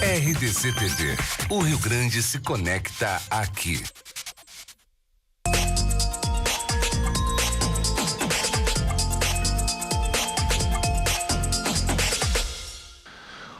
RDC TV. O Rio Grande se conecta aqui.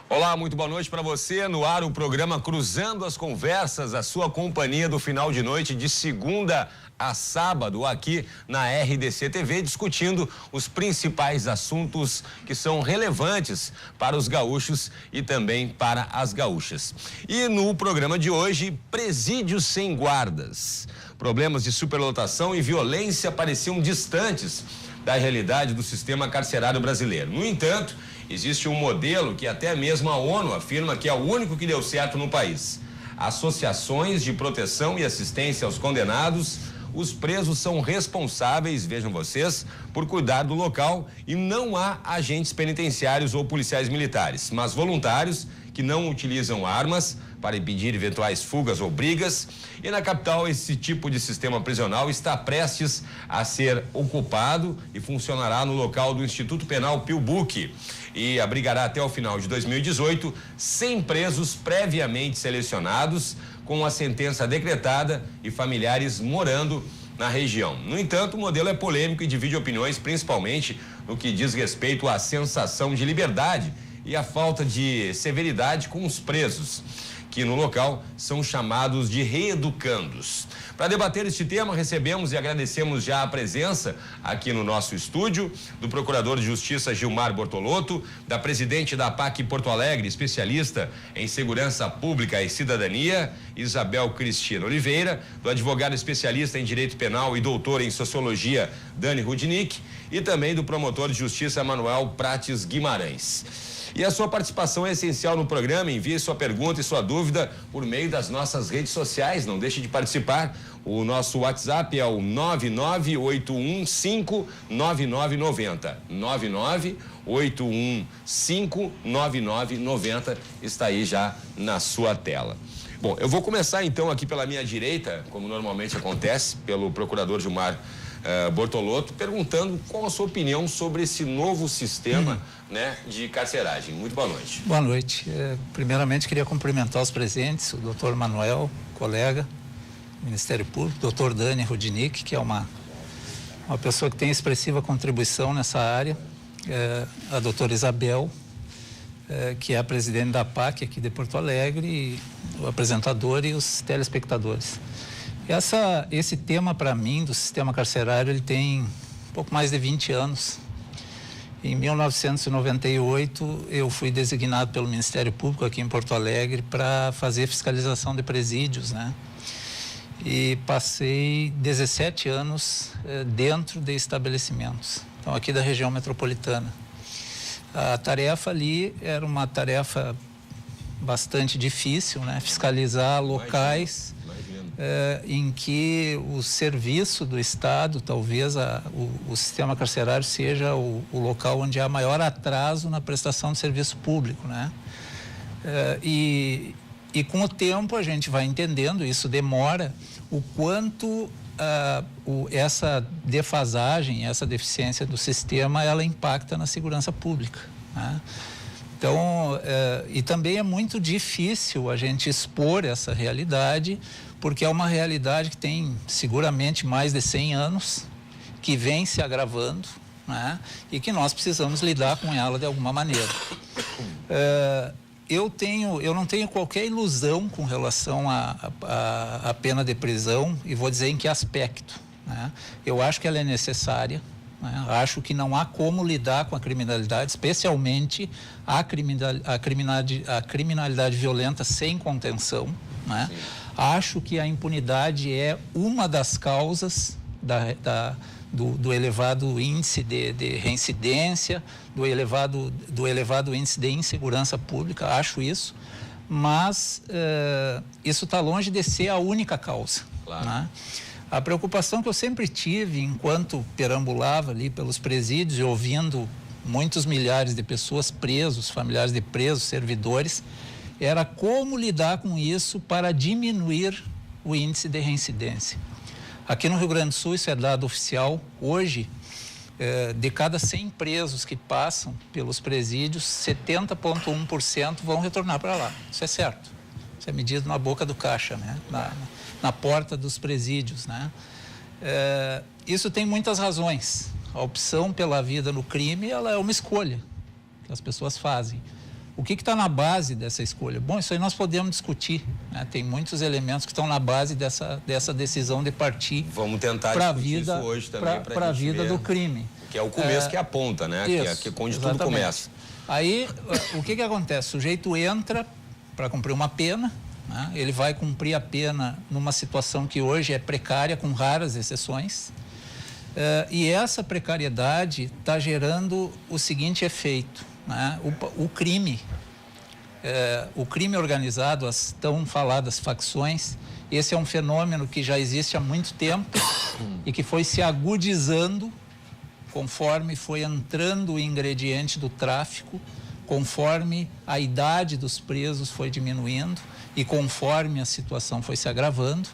Olá, muito boa noite para você. No ar o programa Cruzando as Conversas, a sua companhia do final de noite de segunda a sábado aqui na RDC TV, discutindo os principais assuntos que são relevantes para os gaúchos e também para as gaúchas. E no programa de hoje, presídios sem guardas. Problemas de superlotação e violência pareciam distantes da realidade do sistema carcerário brasileiro. No entanto, existe um modelo que até mesmo a ONU afirma que é o único que deu certo no país. Associações de proteção e assistência aos condenados, os presos são responsáveis, vejam vocês, por cuidar do local e não há agentes penitenciários ou policiais militares, mas voluntários que não utilizam armas para impedir eventuais fugas ou brigas. E na capital, esse tipo de sistema prisional está prestes a ser ocupado e funcionará no local do Instituto Penal Pio Buch e abrigará até o final de 2018 100 presos previamente selecionados com a sentença decretada e familiares morando na região. No entanto, o modelo é polêmico e divide opiniões, principalmente no que diz respeito à sensação de liberdade e à falta de severidade com os presos, que no local são chamados de reeducandos. Para debater este tema, recebemos e agradecemos já a presença aqui no nosso estúdio do Procurador de Justiça Gilmar Bortolotto, da presidente da APAC Porto Alegre, especialista em Segurança Pública e Cidadania, Isabel Cristina Oliveira, do advogado especialista em Direito Penal e doutor em Sociologia, Dani Rudnick, e também do promotor de Justiça Manuel Prates Guimarães. E a sua participação é essencial no programa. Envie sua pergunta e sua dúvida por meio das nossas redes sociais. Não deixe de participar. O nosso WhatsApp é o 998159990. 998159990. Está aí já na sua tela. Bom, eu vou começar então aqui pela minha direita, como normalmente acontece, pelo procurador Gilmar Bortolotto, perguntando qual a sua opinião sobre esse novo sistema de carceragem. Muito boa noite. Boa noite. Primeiramente, queria cumprimentar os presentes, o doutor Manuel, colega do Ministério Público, doutor Dani Rudnick, que é uma pessoa que tem expressiva contribuição nessa área, a doutora Isabel, que é a presidente da APAC aqui de Porto Alegre, e o apresentador e os telespectadores. Esse tema, para mim, do sistema carcerário, ele tem um pouco mais de 20 anos. Em 1998, eu fui designado pelo Ministério Público aqui em Porto Alegre para fazer fiscalização de presídios, né? E passei 17 anos dentro de estabelecimentos, então aqui da região metropolitana. A tarefa ali era uma tarefa bastante difícil, né? Fiscalizar locais em que o serviço do Estado, talvez o sistema carcerário seja o local onde há maior atraso na prestação de serviço público, né? E com o tempo a gente vai entendendo, isso demora, o quanto essa defasagem, essa deficiência do sistema, ela impacta na segurança pública, né? Então, e também é muito difícil a gente expor essa realidade, porque é uma realidade que tem seguramente mais de 100 anos, que vem se agravando, né? E que nós precisamos lidar com ela de alguma maneira. Eu não tenho qualquer ilusão com relação à pena de prisão, e vou dizer em que aspecto, né? Eu acho que ela é necessária, né? Acho que não há como lidar com a criminalidade, especialmente a criminalidade violenta sem contenção, né? Acho que a impunidade é uma das causas do elevado índice de reincidência, do elevado índice de insegurança pública, acho isso, mas isso está longe de ser a única causa, claro, né? A preocupação que eu sempre tive enquanto perambulava ali pelos presídios e ouvindo muitos milhares de pessoas presos, familiares de presos, servidores, era como lidar com isso para diminuir o índice de reincidência. Aqui no Rio Grande do Sul, isso é dado oficial. Hoje, De cada 100 presos que passam pelos presídios, 70,1% vão retornar para lá. Isso é certo. Isso é medido na boca do caixa, né? Na porta dos presídios, né? Isso tem muitas razões. A opção pela vida no crime, ela é uma escolha que as pessoas fazem. O que está na base dessa escolha? Bom, isso aí nós podemos discutir, né? Tem muitos elementos que estão na base dessa decisão de partir para a vida, para a vida do crime. Que é o começo que aponta, né? Isso, que é onde exatamente. tudo começa. Aí, o que acontece? O sujeito entra para cumprir uma pena, né? Ele vai cumprir a pena numa situação que hoje é precária, com raras exceções. E essa precariedade está gerando o seguinte efeito, né? O crime organizado, as tão faladas facções, esse é um fenômeno que já existe há muito tempo e que foi se agudizando conforme foi entrando o ingrediente do tráfico, conforme a idade dos presos foi diminuindo e conforme a situação foi se agravando.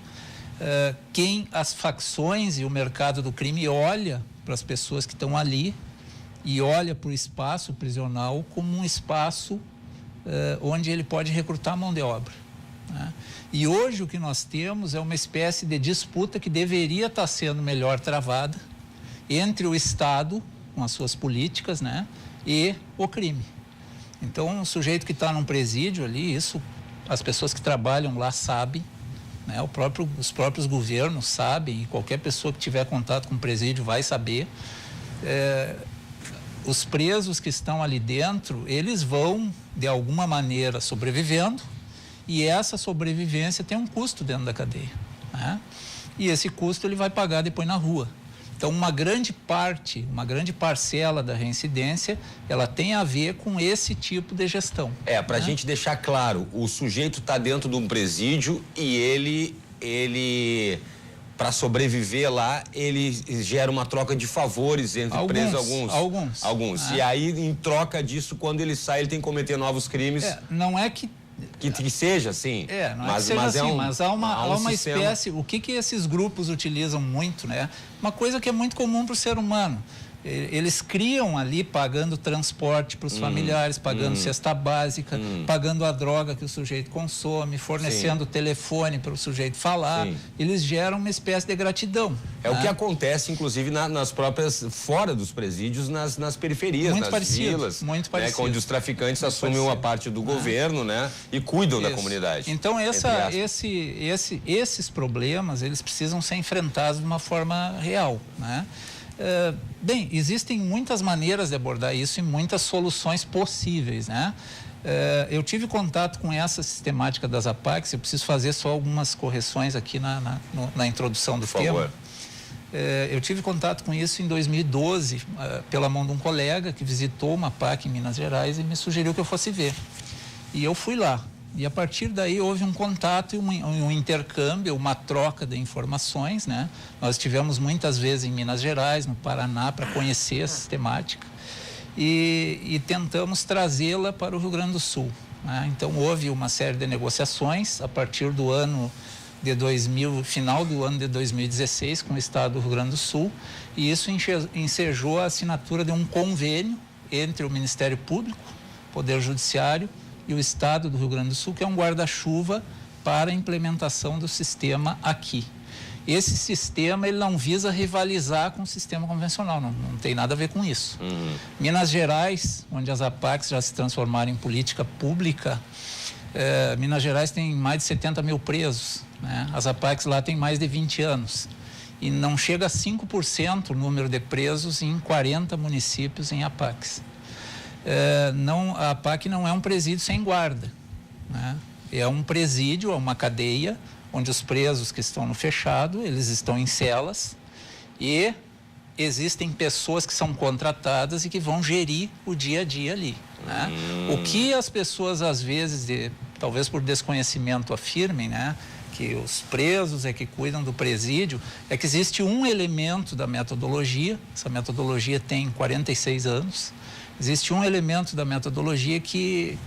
As facções e o mercado do crime olha para as pessoas que estão ali e olha para o espaço prisional como um espaço onde ele pode recrutar mão de obra, né? E hoje o que nós temos é uma espécie de disputa que deveria estar sendo melhor travada entre o Estado, com as suas políticas, né, e o crime. Então, o sujeito que está num presídio ali, isso as pessoas que trabalham lá sabem, né, os próprios governos sabem, e qualquer pessoa que tiver contato com o presídio vai saber. Os presos que estão ali dentro, eles vão, de alguma maneira, sobrevivendo, e essa sobrevivência tem um custo dentro da cadeia, né? E esse custo ele vai pagar depois na rua. Então, uma grande parcela da reincidência, ela tem a ver com esse tipo de gestão. Para a gente deixar claro, o sujeito está dentro de um presídio e ele para sobreviver lá, ele gera uma troca de favores entre presos, alguns. E aí, em troca disso, quando ele sai, ele tem que cometer novos crimes. Não é que seja assim. Mas há uma espécie. O que esses grupos utilizam muito, né? Uma coisa que é muito comum para o ser humano. Eles criam ali pagando transporte para os familiares, pagando cesta básica, pagando a droga que o sujeito consome, fornecendo telefone para o sujeito falar. Eles geram uma espécie de gratidão. O que acontece, inclusive, nas próprias, fora dos presídios, nas periferias, muito nas vilas. Muito parecido. Onde os traficantes assumem uma parte do governo, né? E cuidam da comunidade. Então, esses problemas, eles precisam ser enfrentados de uma forma real, né? Bem, existem muitas maneiras de abordar isso e muitas soluções possíveis, né? Eu tive contato com essa sistemática das APACs, eu preciso fazer só algumas correções aqui na introdução do tema. Por favor. Eu tive contato com isso em 2012, pela mão de um colega que visitou uma APAC em Minas Gerais e me sugeriu que eu fosse ver. E eu fui lá. E a partir daí houve um contato e um intercâmbio, uma troca de informações, né? Nós estivemos muitas vezes em Minas Gerais, no Paraná, para conhecer a sistemática e tentamos trazê-la para o Rio Grande do Sul, né? Então houve uma série de negociações a partir do ano de final do ano de 2016 com o Estado do Rio Grande do Sul, e isso ensejou a assinatura de um convênio entre o Ministério Público, Poder Judiciário e o Estado do Rio Grande do Sul, que é um guarda-chuva para a implementação do sistema aqui. Esse sistema ele não visa rivalizar com o sistema convencional, não tem nada a ver com isso. Minas Gerais, onde as APACs já se transformaram em política pública, Minas Gerais tem mais de 70 mil presos, né? As APACs lá têm mais de 20 anos. E não chega a 5% o número de presos em 40 municípios em APACs. A APAC não é um presídio sem guarda, né? É um presídio, é uma cadeia onde os presos que estão no fechado, eles estão em celas e existem pessoas que são contratadas e que vão gerir o dia a dia ali, né? O que as pessoas às vezes, talvez por desconhecimento, afirmem, né, que os presos é que cuidam do presídio, é que existe um elemento da metodologia, essa metodologia tem 46 anos, existe um elemento da metodologia que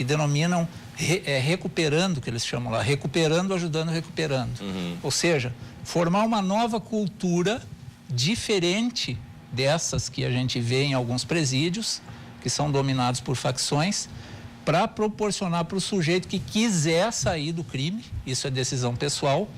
denominam recuperando, que eles chamam lá, recuperando, ajudando, recuperando. Ou seja, formar uma nova cultura diferente dessas que a gente vê em alguns presídios, que são dominados por facções, para proporcionar para o sujeito que quiser sair do crime, isso é decisão pessoal,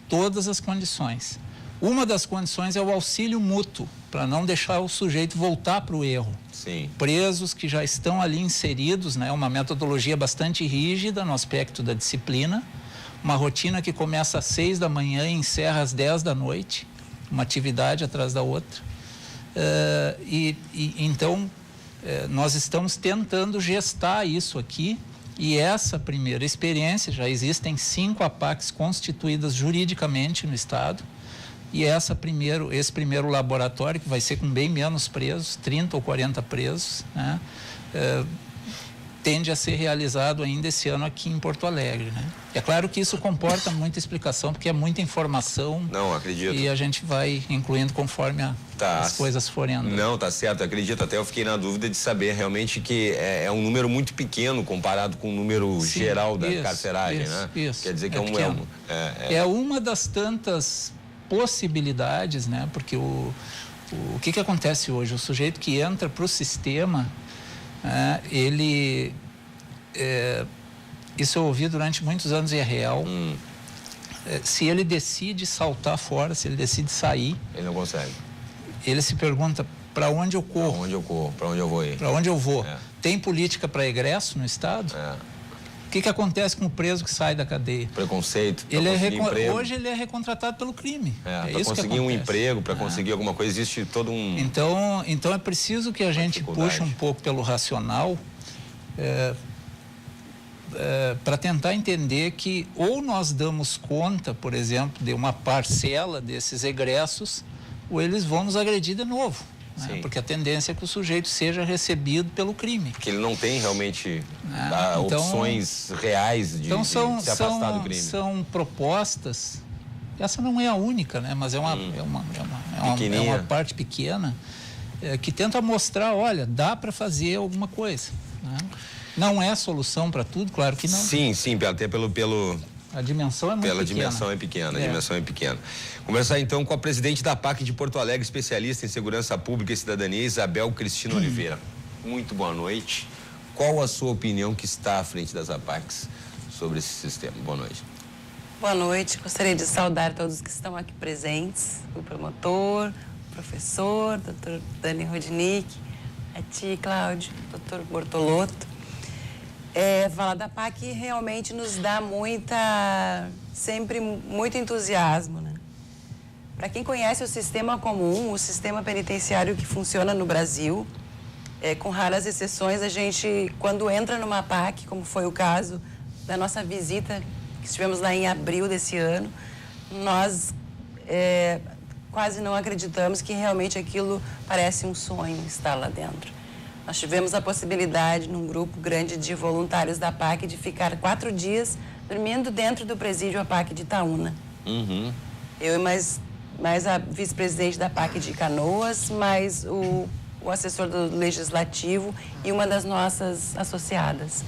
todas as condições. Uma das condições é o auxílio mútuo, para não deixar o sujeito voltar para o erro. Sim. Presos que já estão ali inseridos, né, uma metodologia bastante rígida no aspecto da disciplina, uma rotina que começa às 6 da manhã e encerra às 10 da noite, uma atividade atrás da outra. Então, nós estamos tentando gestar isso aqui, e essa primeira experiência, já existem 5 APACs constituídas juridicamente no Estado, e esse primeiro laboratório, que vai ser com bem menos presos, 30 ou 40 presos, né, tende a ser realizado ainda esse ano aqui em Porto Alegre, né? É claro que isso comporta muita explicação, porque é muita informação. Não, acredito. E a gente vai incluindo conforme as coisas forem andando. Não, tá certo, acredito. Até eu fiquei na dúvida de saber realmente que é um número muito pequeno comparado com o número geral da carceragem, né? Isso. Quer dizer que é uma das tantas possibilidades, né? Porque o que acontece hoje? O sujeito que entra para o sistema, isso eu ouvi durante muitos anos e é real. Se ele decide saltar fora, se ele decide sair, ele não consegue. Ele se pergunta: para onde eu corro? Para onde eu corro? Para onde eu vou ir? Para onde eu vou? Tem política para egresso no Estado? O que acontece com o preso que sai da cadeia? Preconceito. Hoje ele é recontratado pelo crime. Para conseguir um emprego, para conseguir alguma coisa, existe todo um... Então é preciso que a gente puxe um pouco pelo racional, para tentar entender que ou nós damos conta, por exemplo, de uma parcela desses egressos, ou eles vão nos agredir de novo. Porque a tendência é que o sujeito seja recebido pelo crime. Porque ele não tem realmente opções reais de se afastar do crime. São propostas, essa não é a única, né? Mas é uma parte pequena, que tenta mostrar, olha, dá para fazer alguma coisa, né? Não é solução para tudo, claro que não. Sim, até a dimensão é muito pequena. A dimensão é pequena. Conversar então com a presidente da APAC de Porto Alegre, especialista em segurança pública e cidadania, Isabel Cristina Oliveira. Muito boa noite. Qual a sua opinião que está à frente das APACs sobre esse sistema? Boa noite. Boa noite. Gostaria de saudar todos que estão aqui presentes, o promotor, o professor, o doutor Dani Rodinick, a ti, Cláudio, o doutor Bortolotto. Falar da APAC realmente nos dá sempre muito entusiasmo, né? Para quem conhece o sistema comum, o sistema penitenciário que funciona no Brasil, com raras exceções, a gente, quando entra numa APAC, como foi o caso da nossa visita, que estivemos lá em abril desse ano, nós quase não acreditamos que realmente aquilo parece um sonho estar lá dentro. Nós tivemos a possibilidade, num grupo grande de voluntários da APAC, de ficar 4 dias dormindo dentro do presídio APAC de Itaúna. Eu e mais a vice-presidente da APAC de Canoas, mais o assessor do Legislativo e uma das nossas associadas.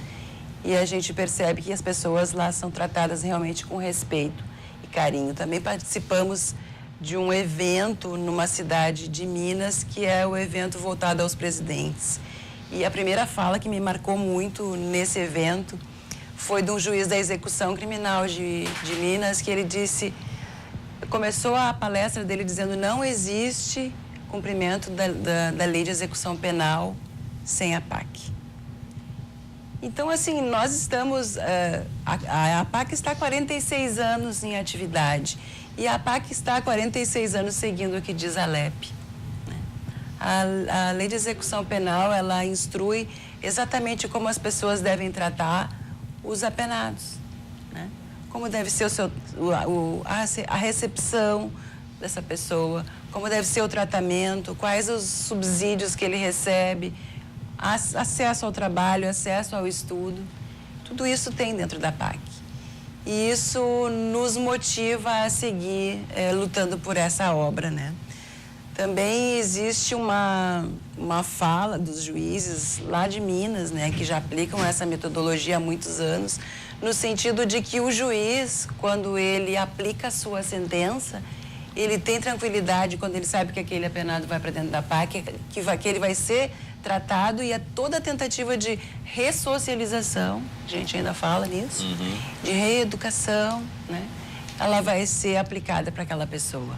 E a gente percebe que as pessoas lá são tratadas realmente com respeito e carinho. Também participamos de um evento numa cidade de Minas, que é o evento voltado aos presidentes. E a primeira fala que me marcou muito nesse evento foi de um juiz da execução criminal de Minas, que ele disse, começou a palestra dele dizendo: não existe cumprimento da lei de execução penal sem APAC. Então, assim, nós estamos... A APAC está há 46 anos em atividade. E a APAC está há 46 anos seguindo o que diz a LEP. A lei de execução penal, ela instrui exatamente como as pessoas devem tratar os apenados, né? Como deve ser a recepção dessa pessoa, como deve ser o tratamento, quais os subsídios que ele recebe, acesso ao trabalho, acesso ao estudo. Tudo isso tem dentro da APAC. E isso nos motiva a seguir lutando por essa obra, né? Também existe uma fala dos juízes lá de Minas, né, que já aplicam essa metodologia há muitos anos, no sentido de que o juiz, quando ele aplica a sua sentença, ele tem tranquilidade quando ele sabe que aquele apenado vai para dentro da PAC, que ele vai ser tratado, e toda a tentativa de ressocialização, a gente ainda fala nisso, de reeducação, né? Ela vai ser aplicada para aquela pessoa,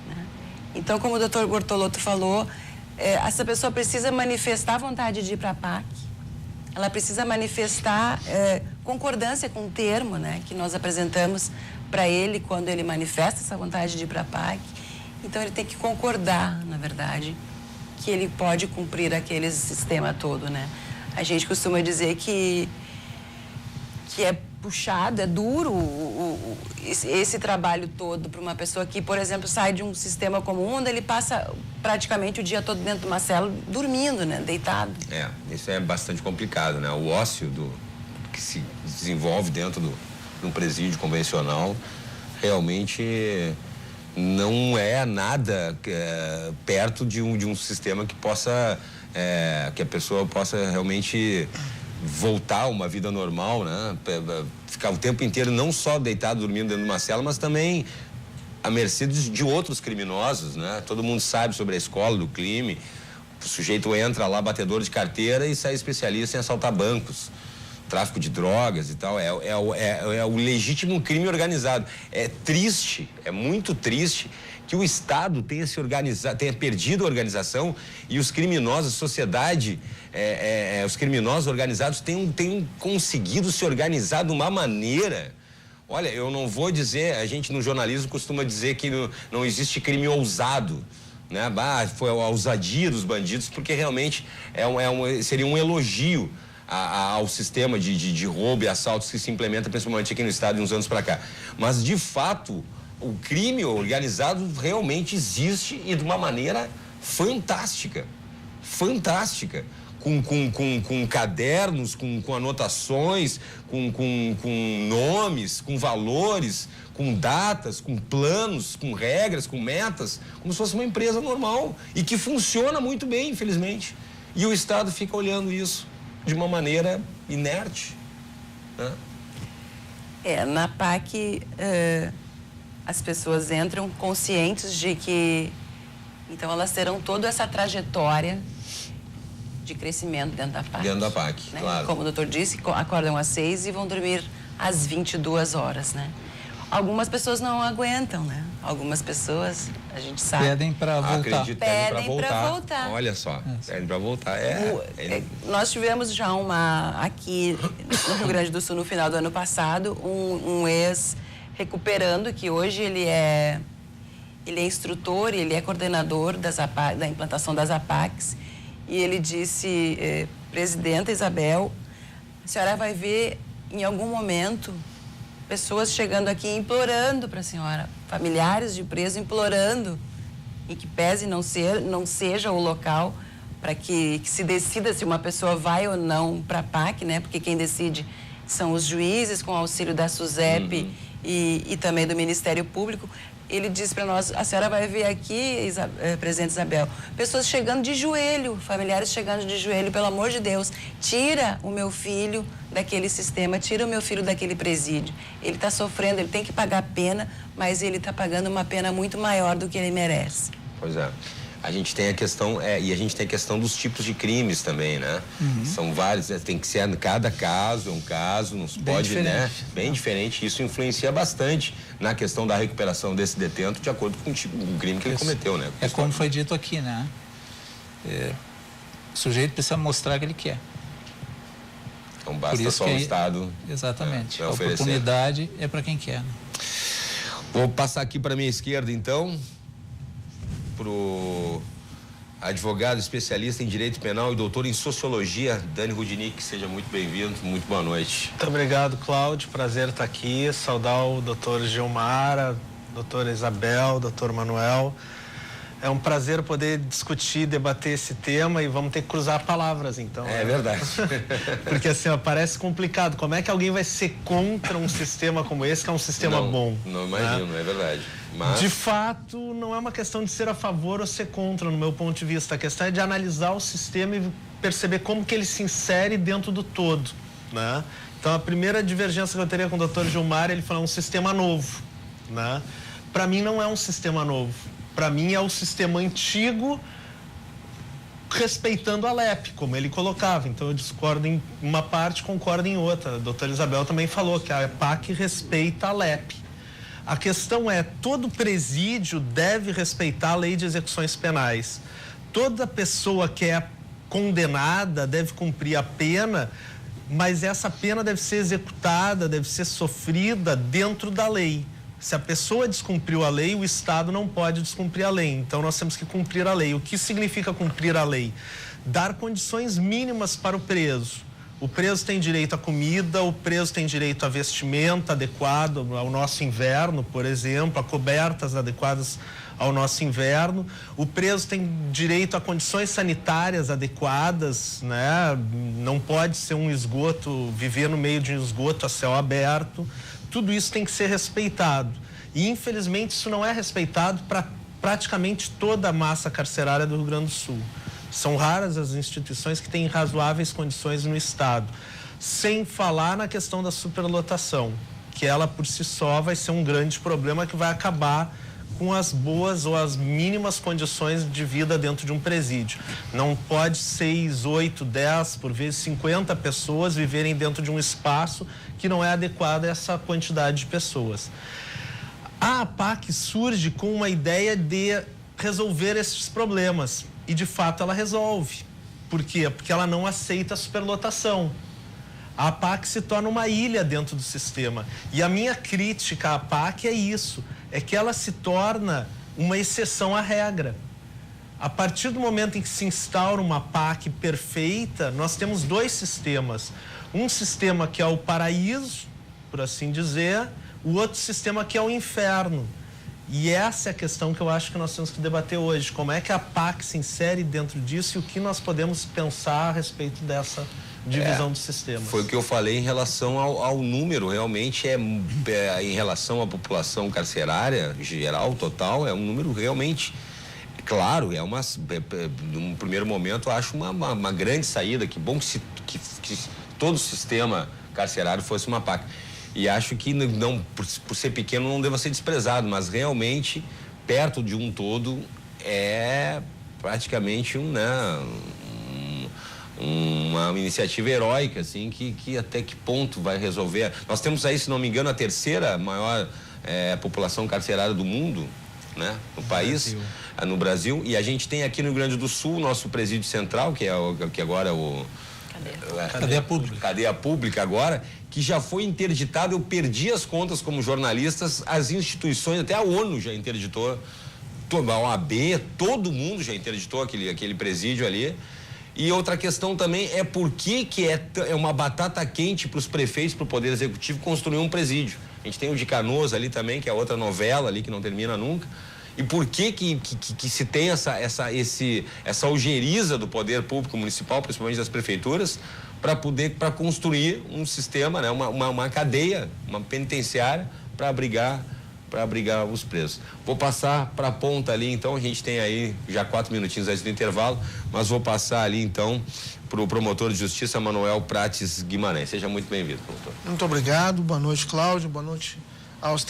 né? Então, como o doutor Bortolotto falou, essa pessoa precisa manifestar a vontade de ir para a PAC, ela precisa manifestar concordância com o termo, né, que nós apresentamos para ele quando ele manifesta essa vontade de ir para a PAC. Então, ele tem que concordar, na verdade, que ele pode cumprir aquele sistema todo, né? A gente costuma dizer que é puxado, é duro esse trabalho todo para uma pessoa que, por exemplo, sai de um sistema comum onde ele passa praticamente o dia todo dentro de uma cela dormindo, né? Deitado. Isso é bastante complicado, né? O ócio que se desenvolve dentro de um presídio convencional realmente não é nada perto de um sistema que possa, que a pessoa possa realmente voltar a uma vida normal, né? Ficar o tempo inteiro não só deitado, dormindo dentro de uma cela, mas também à mercê de outros criminosos, né? Todo mundo sabe sobre a escola do crime. O sujeito entra lá, batedor de carteira, e sai especialista em assaltar bancos, tráfico de drogas e tal. É o legítimo crime organizado. É triste, é muito triste que o Estado tenha tenha perdido a organização, e os criminosos, a sociedade, os criminosos organizados tenham conseguido se organizar de uma maneira. Olha, eu não vou dizer, a gente no jornalismo costuma dizer que não existe crime ousado, né? Foi a ousadia dos bandidos, porque realmente seria um elogio ao sistema de roubo e assaltos que se implementa principalmente aqui no estado de uns anos para cá. Mas, de fato, o crime organizado realmente existe, e de uma maneira fantástica. Fantástica. Com cadernos, com anotações, com nomes, com valores, com datas, com planos, com regras, com metas, como se fosse uma empresa normal e que funciona muito bem, infelizmente. E o Estado fica olhando isso de uma maneira inerte, né? Na PAC, as pessoas entram conscientes de que, então, elas terão toda essa trajetória de crescimento dentro da PAC. Dentro da PAC, né? claro. Como o doutor disse, acordam às 6 e vão dormir às 22 horas, né? Algumas pessoas não aguentam, né? Algumas pessoas, a gente sabe... Pedem para voltar. Pedem para voltar. Olha só, pedem para voltar. Nós tivemos já aqui no Rio Grande do Sul, no final do ano passado, um ex-recuperando, que hoje ele é instrutor, ele é coordenador da implantação das APACs, e ele disse, presidenta Isabel, a senhora vai ver em algum momento pessoas chegando aqui implorando para a senhora, familiares de preso implorando, em que pese não seja o local para que se decida se uma pessoa vai ou não para a PAC, né? Porque quem decide são os juízes, com auxílio da SUSEP e também do Ministério Público. Ele disse para nós, a senhora vai ver aqui, presidente Isabel, pessoas chegando de joelho, familiares chegando de joelho, pelo amor de Deus, tira o meu filho daquele sistema, tira o meu filho daquele presídio. Ele está sofrendo, ele tem que pagar pena, mas ele está pagando uma pena muito maior do que ele merece. Pois é. A gente tem a questão, e a gente tem a questão dos tipos de crimes também, né? São vários, tem que ser, cada caso é um caso, não se pode, né? Bem diferente. Isso influencia bastante na questão da recuperação desse detento de acordo com o tipo de crime que ele cometeu, né? É como foi dito aqui, né? O sujeito precisa mostrar que ele quer. Então basta só o Estado. Exatamente. A oportunidade é para quem quer. Né? Vou passar aqui para minha esquerda, então, pro advogado especialista em direito penal e doutor em sociologia, Dani Rudnick. Seja muito bem-vindo, muito boa noite. Muito obrigado, Cláudio, prazer estar aqui, saudar o doutor Gilmar, a doutora Isabel, o doutor Manuel. É um prazer poder discutir, debater esse tema, e vamos ter que cruzar palavras, então. É verdade. Porque assim, parece complicado. Como é que alguém vai ser contra um sistema como esse, que é um sistema bom? Não imagino, né? É verdade. Mas... De fato, não é uma questão de ser a favor ou ser contra, no meu ponto de vista. A questão é de analisar o sistema e perceber como que ele se insere dentro do todo, né? Então, a primeira divergência que eu teria com o doutor Gilmar, ele falou um sistema novo, né? para mim não é um sistema novo. Para mim é o sistema antigo, respeitando a LEP, como ele colocava. Então eu discordo em uma parte, concordo em outra. A doutora Isabel também falou que a EPAC respeita a LEP. A questão é, todo presídio deve respeitar a lei de execuções penais. Toda pessoa que é condenada deve cumprir a pena, mas essa pena deve ser executada, deve ser sofrida dentro da lei. Se a pessoa descumpriu a lei, o Estado não pode descumprir a lei. Então, nós temos que cumprir a lei. O que significa cumprir a lei? Dar condições mínimas para o preso. O preso tem direito à comida, o preso tem direito à vestimenta adequada ao nosso inverno, por exemplo, a cobertas adequadas ao nosso inverno. O preso tem direito a condições sanitárias adequadas, né? Não pode ser um esgoto, viver no meio de um esgoto a céu aberto. Tudo isso tem que ser respeitado. E, infelizmente, isso não é respeitado para praticamente toda a massa carcerária do Rio Grande do Sul. São raras as instituições que têm razoáveis condições no Estado. Sem falar na questão da superlotação, que ela, por si só, vai ser um grande problema que vai acabar com as boas ou as mínimas condições de vida dentro de um presídio. Não pode 6, 8, 10, por vezes 50 pessoas viverem dentro de um espaço que não é adequado a essa quantidade de pessoas. A APAC surge com uma ideia de resolver esses problemas e, de fato, ela resolve. Por quê? Porque ela não aceita a superlotação. A APAC se torna uma ilha dentro do sistema. E a minha crítica à APAC é isso, é que ela se torna uma exceção à regra. A partir do momento em que se instaura uma APAC perfeita, nós temos dois sistemas. Um sistema que é o paraíso, por assim dizer, o outro sistema que é o inferno. E essa é a questão que eu acho que nós temos que debater hoje. Como é que a APAC se insere dentro disso e o que nós podemos pensar a respeito dessa divisão do sistema. Foi o que eu falei em relação ao número, realmente em relação à população carcerária geral, total, é um número realmente, claro, num primeiro momento eu acho uma grande saída, que bom que todo o sistema carcerário fosse uma APAC. E acho que não, por ser pequeno não deva ser desprezado, mas realmente perto de um todo é praticamente uma iniciativa heróica, assim, que até que ponto vai resolver. Nós temos aí, se não me engano, a terceira maior população carcerária do mundo, né? No país, no Brasil, e a gente tem aqui no Rio Grande do Sul nosso presídio central, que agora é o... Cadeia pública. Cadeia pública agora, que já foi interditado. Eu perdi as contas como jornalistas, as instituições, até a ONU já interditou, a OAB, todo mundo já interditou aquele presídio ali. E outra questão também é por que é uma batata quente para os prefeitos, para o Poder Executivo construir um presídio. A gente tem o de Canoas ali também, que é outra novela ali que não termina nunca. E por que se tem essa ojeriza do poder público municipal, principalmente das prefeituras, para construir um sistema, né, uma cadeia, uma penitenciária para abrigar os presos. Vou passar para a ponta ali, então, a gente tem aí já 4 minutinhos antes do intervalo, mas vou passar ali, então, para o promotor de justiça, Manuel Prates Guimarães. Seja muito bem-vindo, promotor. Muito obrigado, boa noite, Cláudio, boa noite aos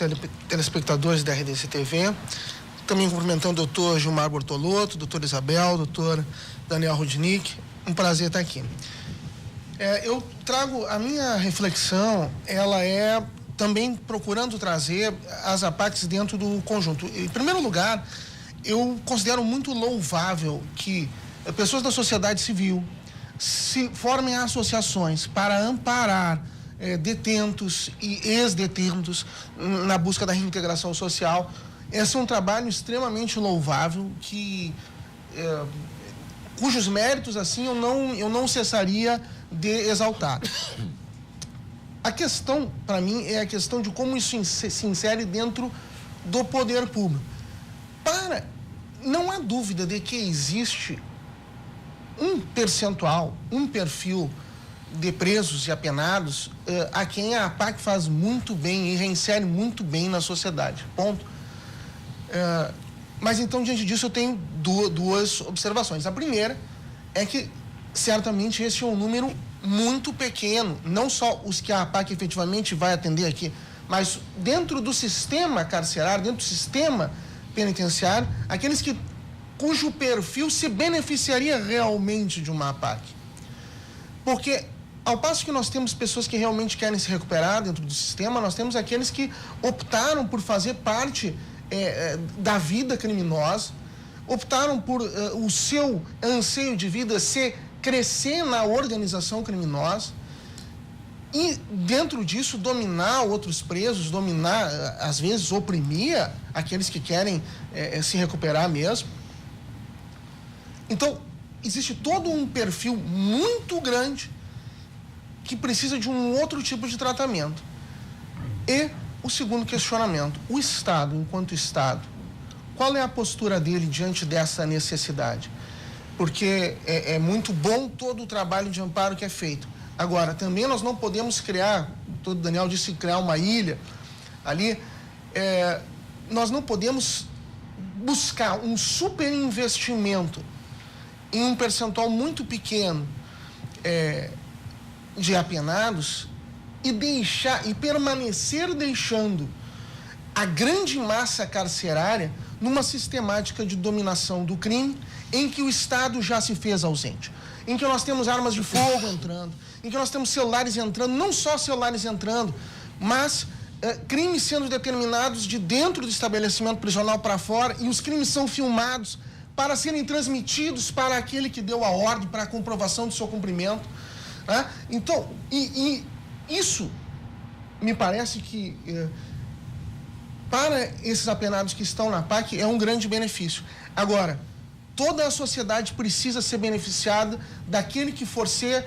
telespectadores da RDC TV. Também cumprimentando o doutor Gilmar Bortolotto, doutor Isabel, doutor Daniel Rudnick. Um prazer estar aqui. Eu trago a minha reflexão, ela é também procurando trazer as APACs dentro do conjunto. Em primeiro lugar, eu considero muito louvável que pessoas da sociedade civil se formem associações para amparar detentos e ex-detentos na busca da reintegração social. Esse é um trabalho extremamente louvável cujos méritos, assim, eu não cessaria de exaltar. A questão, para mim, é a questão de como isso se insere dentro do poder público. Não há dúvida de que existe um percentual, um perfil de presos e apenados a quem a APAC faz muito bem e reinsere muito bem na sociedade. Ponto. Mas então, diante disso, eu tenho duas observações. A primeira é que certamente esse é um número muito pequeno, não só os que a APAC efetivamente vai atender aqui mas dentro do sistema carcerário, dentro do sistema penitenciário, aqueles cujo perfil se beneficiaria realmente de uma APAC. Porque, ao passo que nós temos pessoas que realmente querem se recuperar dentro do sistema, nós temos aqueles que optaram por fazer parte da vida criminosa, optaram por o seu anseio de vida crescer na organização criminosa e, dentro disso, dominar outros presos, dominar, às vezes, oprimir aqueles que querem se recuperar mesmo. Então, existe todo um perfil muito grande que precisa de um outro tipo de tratamento. E o segundo questionamento, o Estado, enquanto Estado, qual é a postura dele diante dessa necessidade? Porque é muito bom todo o trabalho de amparo que é feito. Agora, também nós não podemos criar, o Daniel disse criar uma ilha ali, nós não podemos buscar um super investimento em um percentual muito pequeno de apenados e permanecer deixando a grande massa carcerária numa sistemática de dominação do crime em que o Estado já se fez ausente, em que nós temos armas de fogo entrando, em que nós temos celulares entrando, não só celulares entrando, mas crimes sendo determinados de dentro do estabelecimento prisional para fora, e os crimes são filmados para serem transmitidos para aquele que deu a ordem, para a comprovação do seu cumprimento. Né? Então, isso me parece que, para esses apenados que estão na PAC, é um grande benefício. Agora, toda a sociedade precisa ser beneficiada daquele que for ser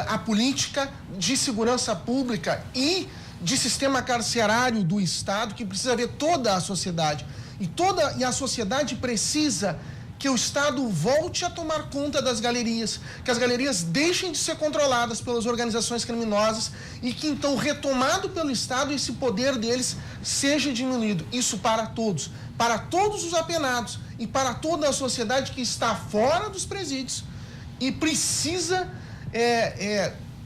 a política de segurança pública e de sistema carcerário do Estado, que precisa ver toda a sociedade. E a sociedade precisa que o Estado volte a tomar conta das galerias, que as galerias deixem de ser controladas pelas organizações criminosas e que, então, retomado pelo Estado, esse poder deles seja diminuído. Isso para todos os apenados e para toda a sociedade que está fora dos presídios e precisa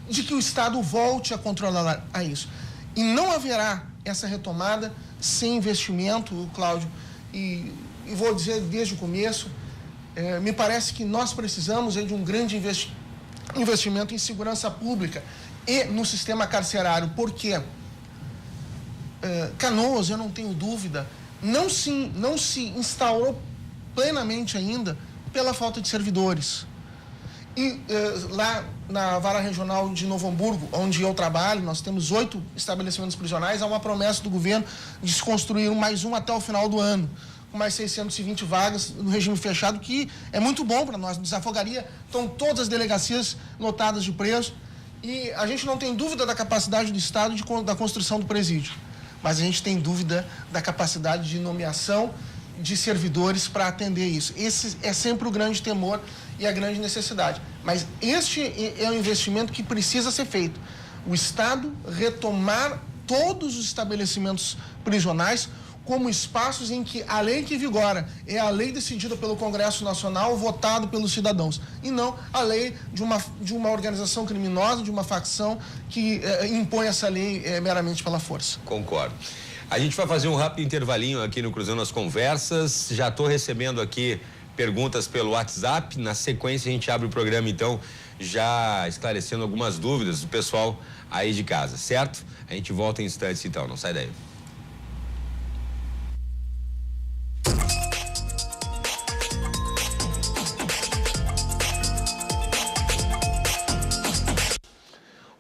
de que o Estado volte a controlar a isso. E não haverá essa retomada sem investimento, Cláudio, e vou dizer desde o começo, me parece que nós precisamos de um grande investimento em segurança pública e no sistema carcerário, porque Canoas, eu não tenho dúvida, não se instaurou plenamente ainda pela falta de servidores. E lá na Vara Regional de Novo Hamburgo, onde eu trabalho, nós temos 8 estabelecimentos prisionais, há uma promessa do governo de se construir mais um até o final do ano, com mais 620 vagas no regime fechado, que é muito bom para nós, desafogaria, estão todas as delegacias lotadas de presos, e a gente não tem dúvida da capacidade do Estado da construção do presídio, mas a gente tem dúvida da capacidade de nomeação de servidores para atender isso. Esse é sempre o grande temor e a grande necessidade. Mas este é um investimento que precisa ser feito. O Estado retomar todos os estabelecimentos prisionais como espaços em que a lei que vigora é a lei decidida pelo Congresso Nacional, votado pelos cidadãos, e não a lei de uma organização criminosa, de uma facção que impõe essa lei meramente pela força. Concordo. A gente vai fazer um rápido intervalinho aqui no Cruzando as Conversas. Já estou recebendo aqui perguntas pelo WhatsApp. Na sequência, a gente abre o programa, então, já esclarecendo algumas dúvidas do pessoal aí de casa, certo? A gente volta em instantes, então. Não sai daí.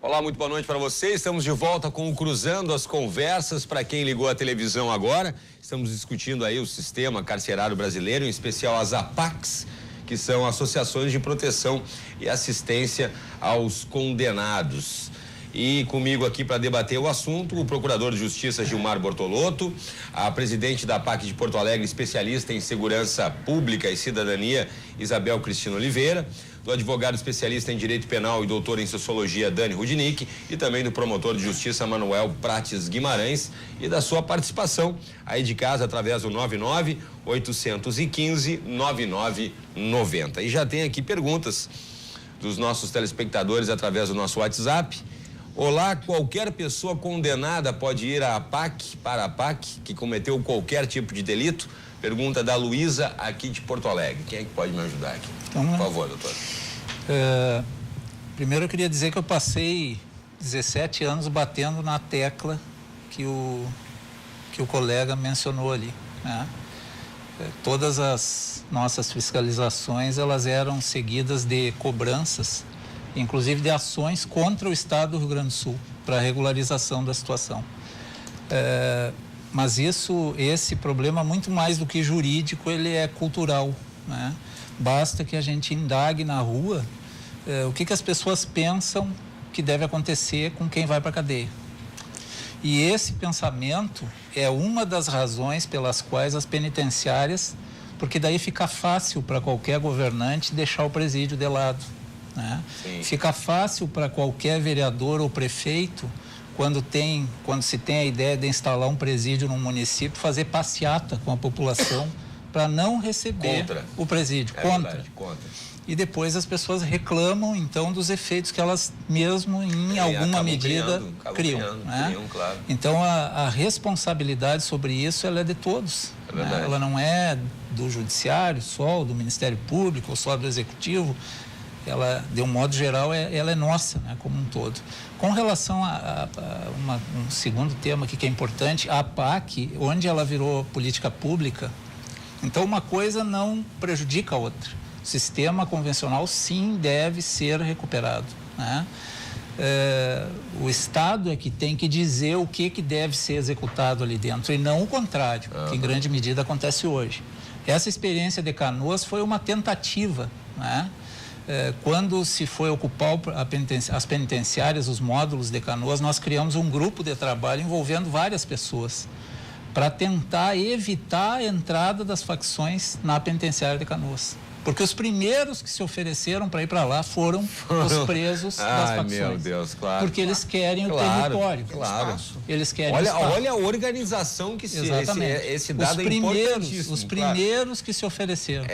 Olá, muito boa noite para vocês. Estamos de volta com o Cruzando as Conversas. Para quem ligou a televisão agora, estamos discutindo aí o sistema carcerário brasileiro, em especial as APACs, que são associações de proteção e assistência aos condenados. E comigo aqui para debater o assunto, o Procurador de Justiça Gilmar Bortolotto, a presidente da PAC de Porto Alegre, especialista em segurança pública e cidadania, Isabel Cristina Oliveira, do advogado especialista em direito penal e doutor em sociologia, Dani Rudnick, e também do promotor de justiça, Manuel Prates Guimarães, e da sua participação aí de casa através do 99-815-9990. E já tem aqui perguntas dos nossos telespectadores através do nosso WhatsApp. Olá, qualquer pessoa condenada pode ir para a APAC, que cometeu qualquer tipo de delito? Pergunta da Luísa, aqui de Porto Alegre. Quem é que pode me ajudar aqui? Por favor, doutor. Primeiro eu queria dizer que eu passei 17 anos batendo na tecla que o colega mencionou ali, né? Todas as nossas fiscalizações, elas eram seguidas de cobranças, inclusive de ações contra o Estado do Rio Grande do Sul, para a regularização da situação. Mas esse problema, muito mais do que jurídico, ele é cultural, né? Basta que a gente indague na rua o que as pessoas pensam que deve acontecer com quem vai para a cadeia. E esse pensamento é uma das razões pelas quais as penitenciárias, porque daí fica fácil para qualquer governante deixar o presídio de lado, né? Fica fácil para qualquer vereador ou prefeito, quando se tem a ideia de instalar um presídio num município, fazer passeata com a população para não receber o presídio. Contra. E depois as pessoas reclamam, então, dos efeitos que elas mesmo, em alguma medida, criam. Né? Claro. Então, a responsabilidade sobre isso, ela é de todos. Né? Ela não é do judiciário só, ou do Ministério Público, ou só do Executivo. Ela, de um modo geral, ela é nossa, né, como um todo. Com relação a um segundo tema aqui que é importante, a APAC, onde ela virou política pública, então uma coisa não prejudica a outra. O sistema convencional, sim, deve ser recuperado, né? O Estado é que tem que dizer o que deve ser executado ali dentro e não o contrário, que em grande medida acontece hoje. Essa experiência de Canoas foi uma tentativa, né? Quando se foi ocupar as penitenciárias, os módulos de Canoas, nós criamos um grupo de trabalho envolvendo várias pessoas para tentar evitar a entrada das facções na penitenciária de Canoas. Porque os primeiros que se ofereceram para ir para lá foram os presos das facções. Meu Deus, claro. Porque eles querem o território. Claro. Eles querem olha a organização que esse dado é importantíssimo. Os primeiros que se ofereceram.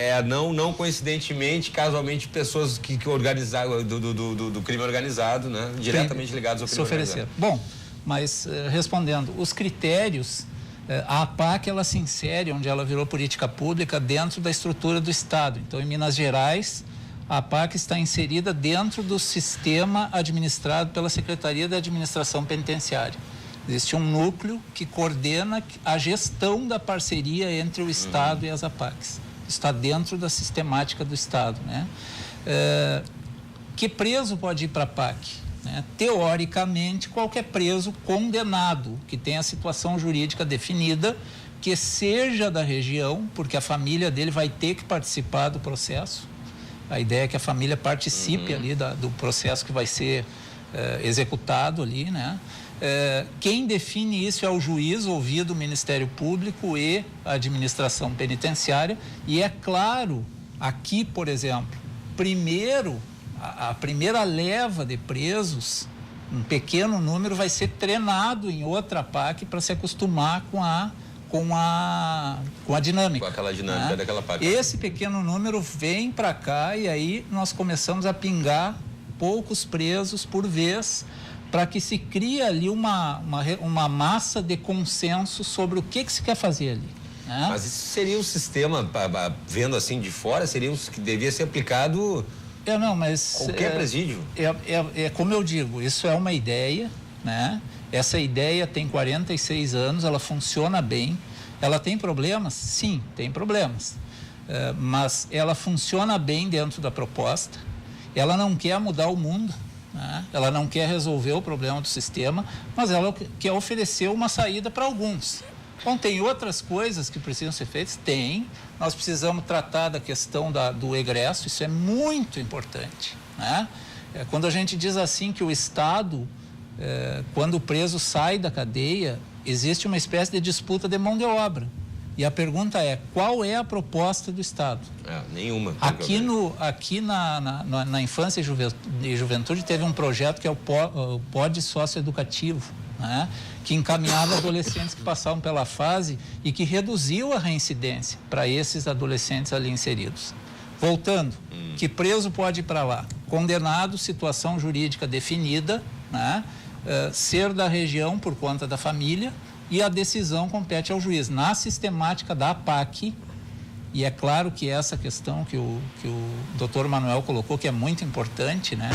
Não coincidentemente, casualmente, pessoas que organizaram do crime organizado, né? Diretamente ligados ao crime organizado. Bom, mas respondendo, os critérios... A APAC, ela se insere, onde ela virou política pública, dentro da estrutura do Estado. Então, em Minas Gerais, a APAC está inserida dentro do sistema administrado pela Secretaria da Administração Penitenciária. Existe um núcleo que coordena a gestão da parceria entre o Estado e as APACs. Está dentro da sistemática do Estado, né? Que preso pode ir para a APAC? Né? Teoricamente, qualquer preso condenado que tenha a situação jurídica definida, que seja da região, porque a família dele vai ter que participar do processo. A ideia é que a família participe ali do processo que vai ser executado ali, né? Quem define isso é o juiz, ouvido o Ministério Público e a administração penitenciária. E é claro, aqui, por exemplo, a primeira leva de presos, um pequeno número, vai ser treinado em outra APAC para se acostumar com a dinâmica. Com aquela dinâmica, né? Daquela APAC. Esse pequeno número vem para cá e aí nós começamos a pingar poucos presos por vez, para que se crie ali uma massa de consenso sobre o que se quer fazer ali. Né? Mas isso seria um sistema, vendo assim de fora, seria que devia ser aplicado... qualquer presídio. Como eu digo, isso é uma ideia, né? Essa ideia tem 46 anos, ela funciona bem. Ela tem problemas? Sim, tem problemas. Mas ela funciona bem dentro da proposta. Ela não quer mudar o mundo, né? Ela não quer resolver o problema do sistema, mas ela quer oferecer uma saída para alguns. Bom, tem outras coisas que precisam ser feitas? Tem. Nós precisamos tratar da questão do egresso, isso é muito importante, né? Quando a gente diz assim que o Estado, quando o preso sai da cadeia, existe uma espécie de disputa de mão de obra. E a pergunta é, qual é a proposta do Estado? Nenhuma. Aqui na infância e juventude teve um projeto que é o POD socioeducativo, né? Que encaminhava adolescentes que passavam pela fase e que reduziu a reincidência para esses adolescentes ali inseridos. Voltando, que preso pode ir para lá? Condenado, situação jurídica definida, né? ser da região por conta da família e a decisão compete ao juiz. Na sistemática da APAC, e é claro que essa questão que o doutor Manuel colocou, que é muito importante, né?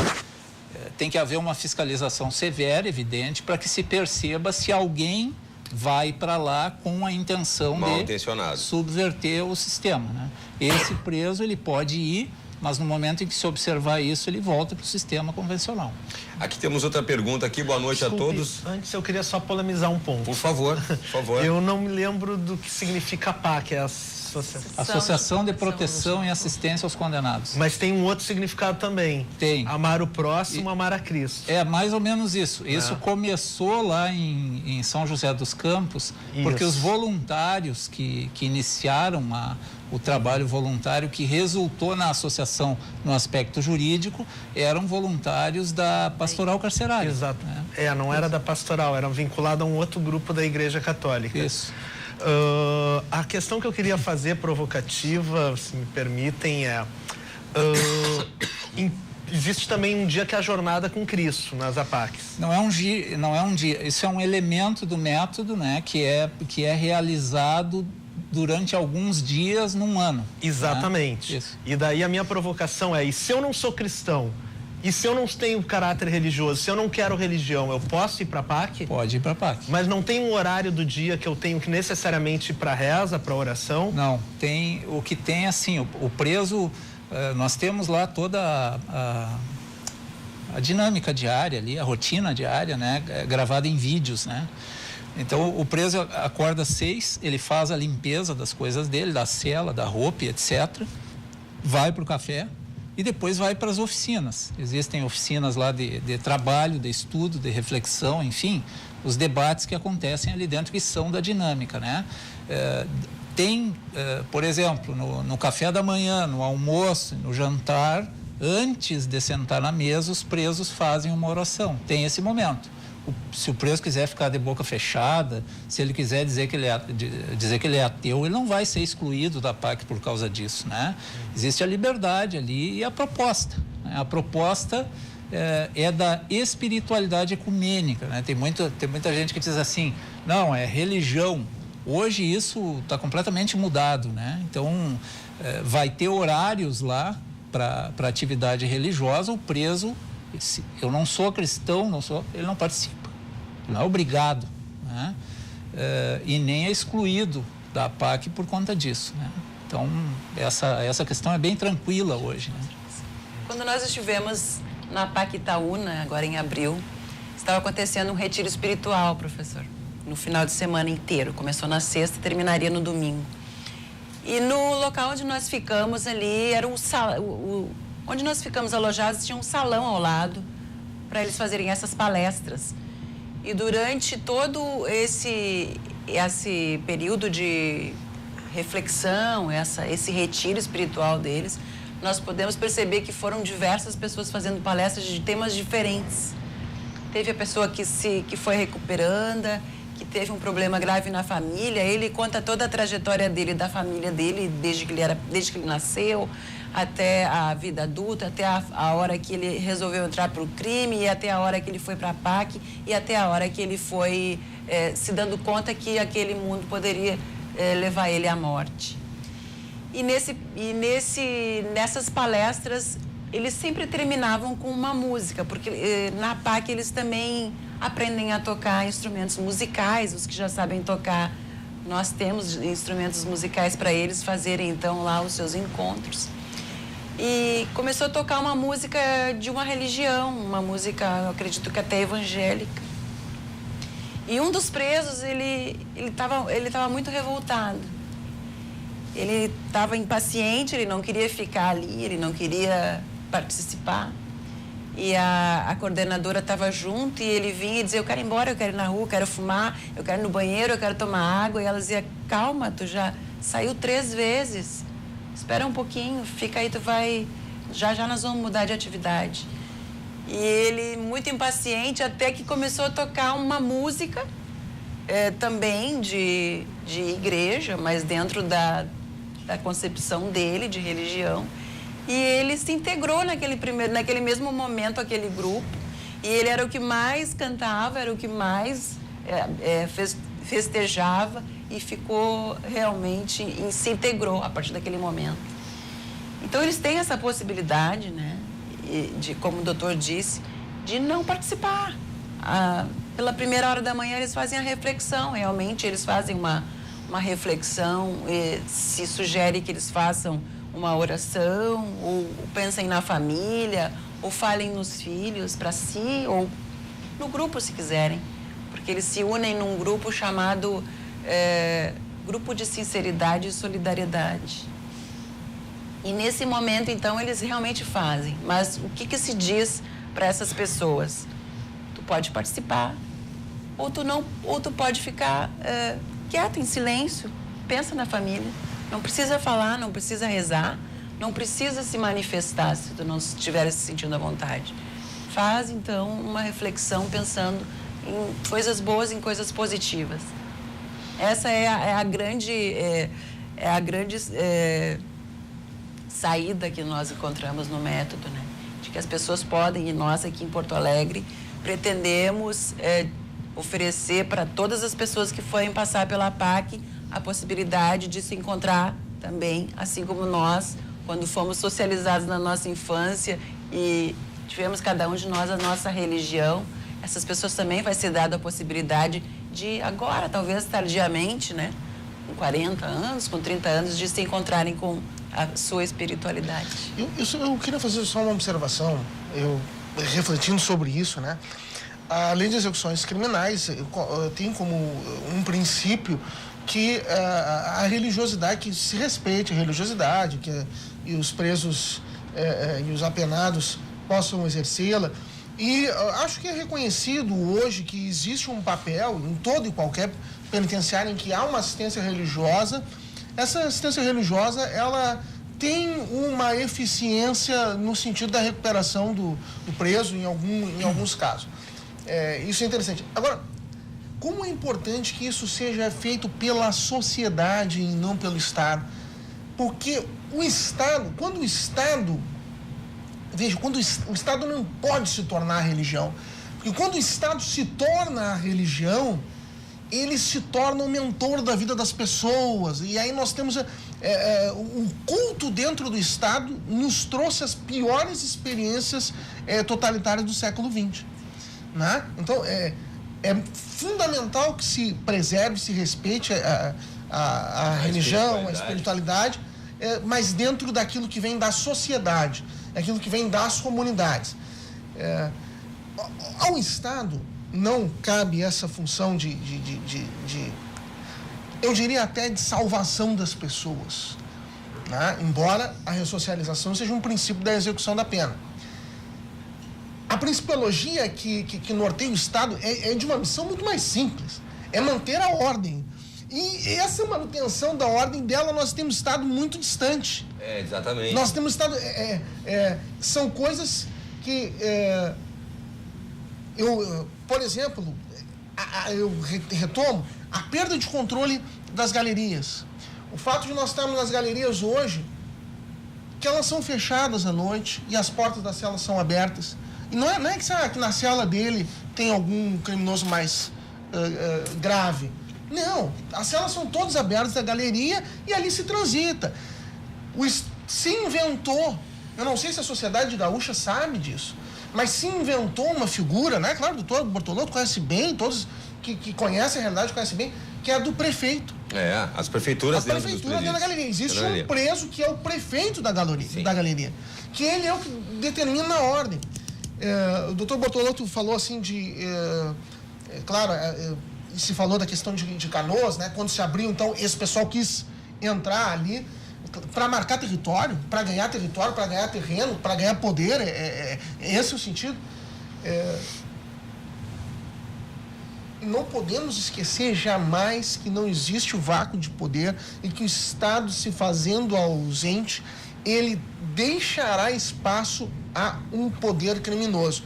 Tem que haver uma fiscalização severa, evidente, para que se perceba se alguém vai para lá com a intenção de subverter o sistema, né? Esse preso, ele pode ir, mas no momento em que se observar isso, ele volta para o sistema convencional. Aqui temos outra pergunta aqui, boa noite a todos. Antes eu queria só polemizar um ponto. Por favor, por favor. Eu não me lembro do que significa APAC, é a Associação de Proteção e Assistência aos Condenados. Mas tem um outro significado também. Tem. Amar o próximo, amar a Cristo. É mais ou menos isso. Isso começou lá em São José dos Campos, porque os voluntários que iniciaram o trabalho voluntário que resultou na associação no aspecto jurídico eram voluntários da pastoral carcerária. Exato. Né? Não era da pastoral, era vinculado a um outro grupo da Igreja Católica. Isso. A questão que eu queria fazer provocativa, se me permitem, existe também um dia que é a jornada com Cristo nas APACs. Não é um dia, isso é um elemento do método, né, que é realizado durante alguns dias num ano. Exatamente. Né? Isso. E daí a minha provocação e se eu não sou cristão, e se eu não tenho caráter religioso, se eu não quero religião, eu posso ir para a PAC? Pode ir para a PAC. Mas não tem um horário do dia que eu tenho que necessariamente ir para a reza, para a oração? Não, tem, o que tem assim, o preso, nós temos lá toda a dinâmica diária ali, a rotina diária, né, gravada em vídeos, né? Então, o preso acorda às 6, ele faz a limpeza das coisas dele, da cela, da roupa, etc. Vai para o café e depois vai para as oficinas. Existem oficinas lá de trabalho, de estudo, de reflexão, enfim, os debates que acontecem ali dentro que são da dinâmica, né? Por exemplo, no café da manhã, no almoço, no jantar, antes de sentar na mesa, os presos fazem uma oração. Tem esse momento. Se o preso quiser ficar de boca fechada, se ele quiser dizer que ele é ateu, ele não vai ser excluído da PAC por causa disso, né? Existe a liberdade ali e a proposta, né? A proposta é da espiritualidade ecumênica, né? Tem muita gente que diz assim, não, é religião. Hoje isso está completamente mudado, né? Então, vai ter horários lá para atividade religiosa, o preso, eu não sou cristão, ele não participa, ele não é obrigado, né? E nem é excluído da PAC por conta disso, né? Então, essa questão é bem tranquila hoje, né? Quando nós estivemos na PAC Itaúna, agora em abril, estava acontecendo um retiro espiritual, professor, no final de semana inteiro, começou na sexta e terminaria no domingo. E no local onde nós ficamos ali, era onde nós ficamos alojados, tinha um salão ao lado para eles fazerem essas palestras. E durante todo esse período de reflexão, esse retiro espiritual deles, nós podemos perceber que foram diversas pessoas fazendo palestras de temas diferentes. Teve a pessoa que foi recuperanda, que teve um problema grave na família. Ele conta toda a trajetória dele, da família dele, desde que ele nasceu, até a vida adulta, até a hora que ele resolveu entrar para o crime, e até a hora que ele foi para a PAC, e até a hora que ele foi se dando conta que aquele mundo poderia levar ele à morte. E nessas palestras, eles sempre terminavam com uma música, porque na PAC eles também aprendem a tocar instrumentos musicais, os que já sabem tocar. Nós temos instrumentos musicais para eles fazerem, então, lá os seus encontros. E começou a tocar uma música de uma religião, uma música, eu acredito que até evangélica. E um dos presos, ele estava muito revoltado. Ele estava impaciente, ele não queria ficar ali, ele não queria participar. E a coordenadora estava junto e ele vinha e dizia, eu quero ir embora, eu quero ir na rua, eu quero fumar, eu quero ir no banheiro, eu quero tomar água. E ela dizia, calma, tu já saiu 3 vezes. Espera um pouquinho, fica aí, tu vai... Já nós vamos mudar de atividade. E ele, muito impaciente, até que começou a tocar uma música também de igreja, mas dentro da concepção dele, de religião. E ele se integrou naquele mesmo momento, aquele grupo. E ele era o que mais cantava, era o que mais festejava e ficou realmente, se integrou a partir daquele momento. Então, eles têm essa possibilidade, né, de, como o doutor disse, de não participar. Pela primeira hora da manhã, eles fazem a reflexão, realmente, eles fazem uma reflexão, se sugere que eles façam uma oração, ou pensem na família, ou falem nos filhos para si, ou no grupo, se quiserem, porque eles se unem num grupo chamado Grupo de Sinceridade e Solidariedade. E nesse momento, então, eles realmente fazem. Mas o que se diz para essas pessoas? Tu pode participar, ou tu pode ficar quieto, em silêncio, pensa na família. Não precisa falar, não precisa rezar, não precisa se manifestar se tu não estiver se sentindo à vontade. Faz, então, uma reflexão pensando em coisas boas, em coisas positivas. Essa é a grande saída que nós encontramos no método, né? De que as pessoas podem, e nós aqui em Porto Alegre pretendemos oferecer para todas as pessoas que forem passar pela PAC a possibilidade de se encontrar também, assim como nós, quando fomos socializados na nossa infância e tivemos cada um de nós a nossa religião, essas pessoas também vai ser dada a possibilidade de agora, talvez tardiamente, né, com 40 anos, com 30 anos, de se encontrarem com a sua espiritualidade. Eu queria fazer só uma observação, refletindo sobre isso, né? A lei de execuções criminais tem como um princípio que a religiosidade, que se respeite a religiosidade, e os presos e os apenados possam exercê-la. E acho que é reconhecido hoje que existe um papel em todo e qualquer penitenciário em que há uma assistência religiosa. Essa assistência religiosa, ela tem uma eficiência no sentido da recuperação do preso em alguns casos. Isso é interessante. Agora, como é importante que isso seja feito pela sociedade e não pelo Estado? Porque o Estado, quando o Estado não pode se tornar a religião. Porque quando o Estado se torna a religião, ele se torna o mentor da vida das pessoas. E aí nós temos o culto dentro do Estado nos trouxe as piores experiências totalitárias do século XX. Né? Então, é fundamental que se preserve, se respeite a religião, a espiritualidade, mas dentro daquilo que vem da sociedade, daquilo que vem das comunidades. Ao Estado não cabe essa função eu diria até de salvação das pessoas, né? Embora a ressocialização seja um princípio da execução da pena. A principiologia que norteia o Estado é de uma missão muito mais simples, é manter a ordem. E essa manutenção da ordem dela, nós temos estado muito distante. Exatamente. Nós temos estado... são coisas que... por exemplo, eu retomo a perda de controle das galerias. O fato de nós estarmos nas galerias hoje, que elas são fechadas à noite e as portas das celas são abertas. E não é que na cela dele tem algum criminoso mais grave. Não, as celas são todas abertas da galeria e ali se transita. Se inventou, eu não sei se a sociedade gaúcha sabe disso, mas se inventou uma figura, né? Claro, o doutor Bortolotto conhece bem, todos que conhecem a realidade conhecem bem, que é a do prefeito. As prefeituras dentro da galeria. Existe um preso que é o prefeito da galeria, que ele é o que determina a ordem. O doutor Bortolotto falou assim se falou da questão de Canoas, né? Quando se abriu, então, esse pessoal quis entrar ali para marcar território, para ganhar terreno, para ganhar poder. Esse é o sentido. Não podemos esquecer jamais que não existe o vácuo de poder e que o Estado, se fazendo ausente, ele deixará espaço a um poder criminoso.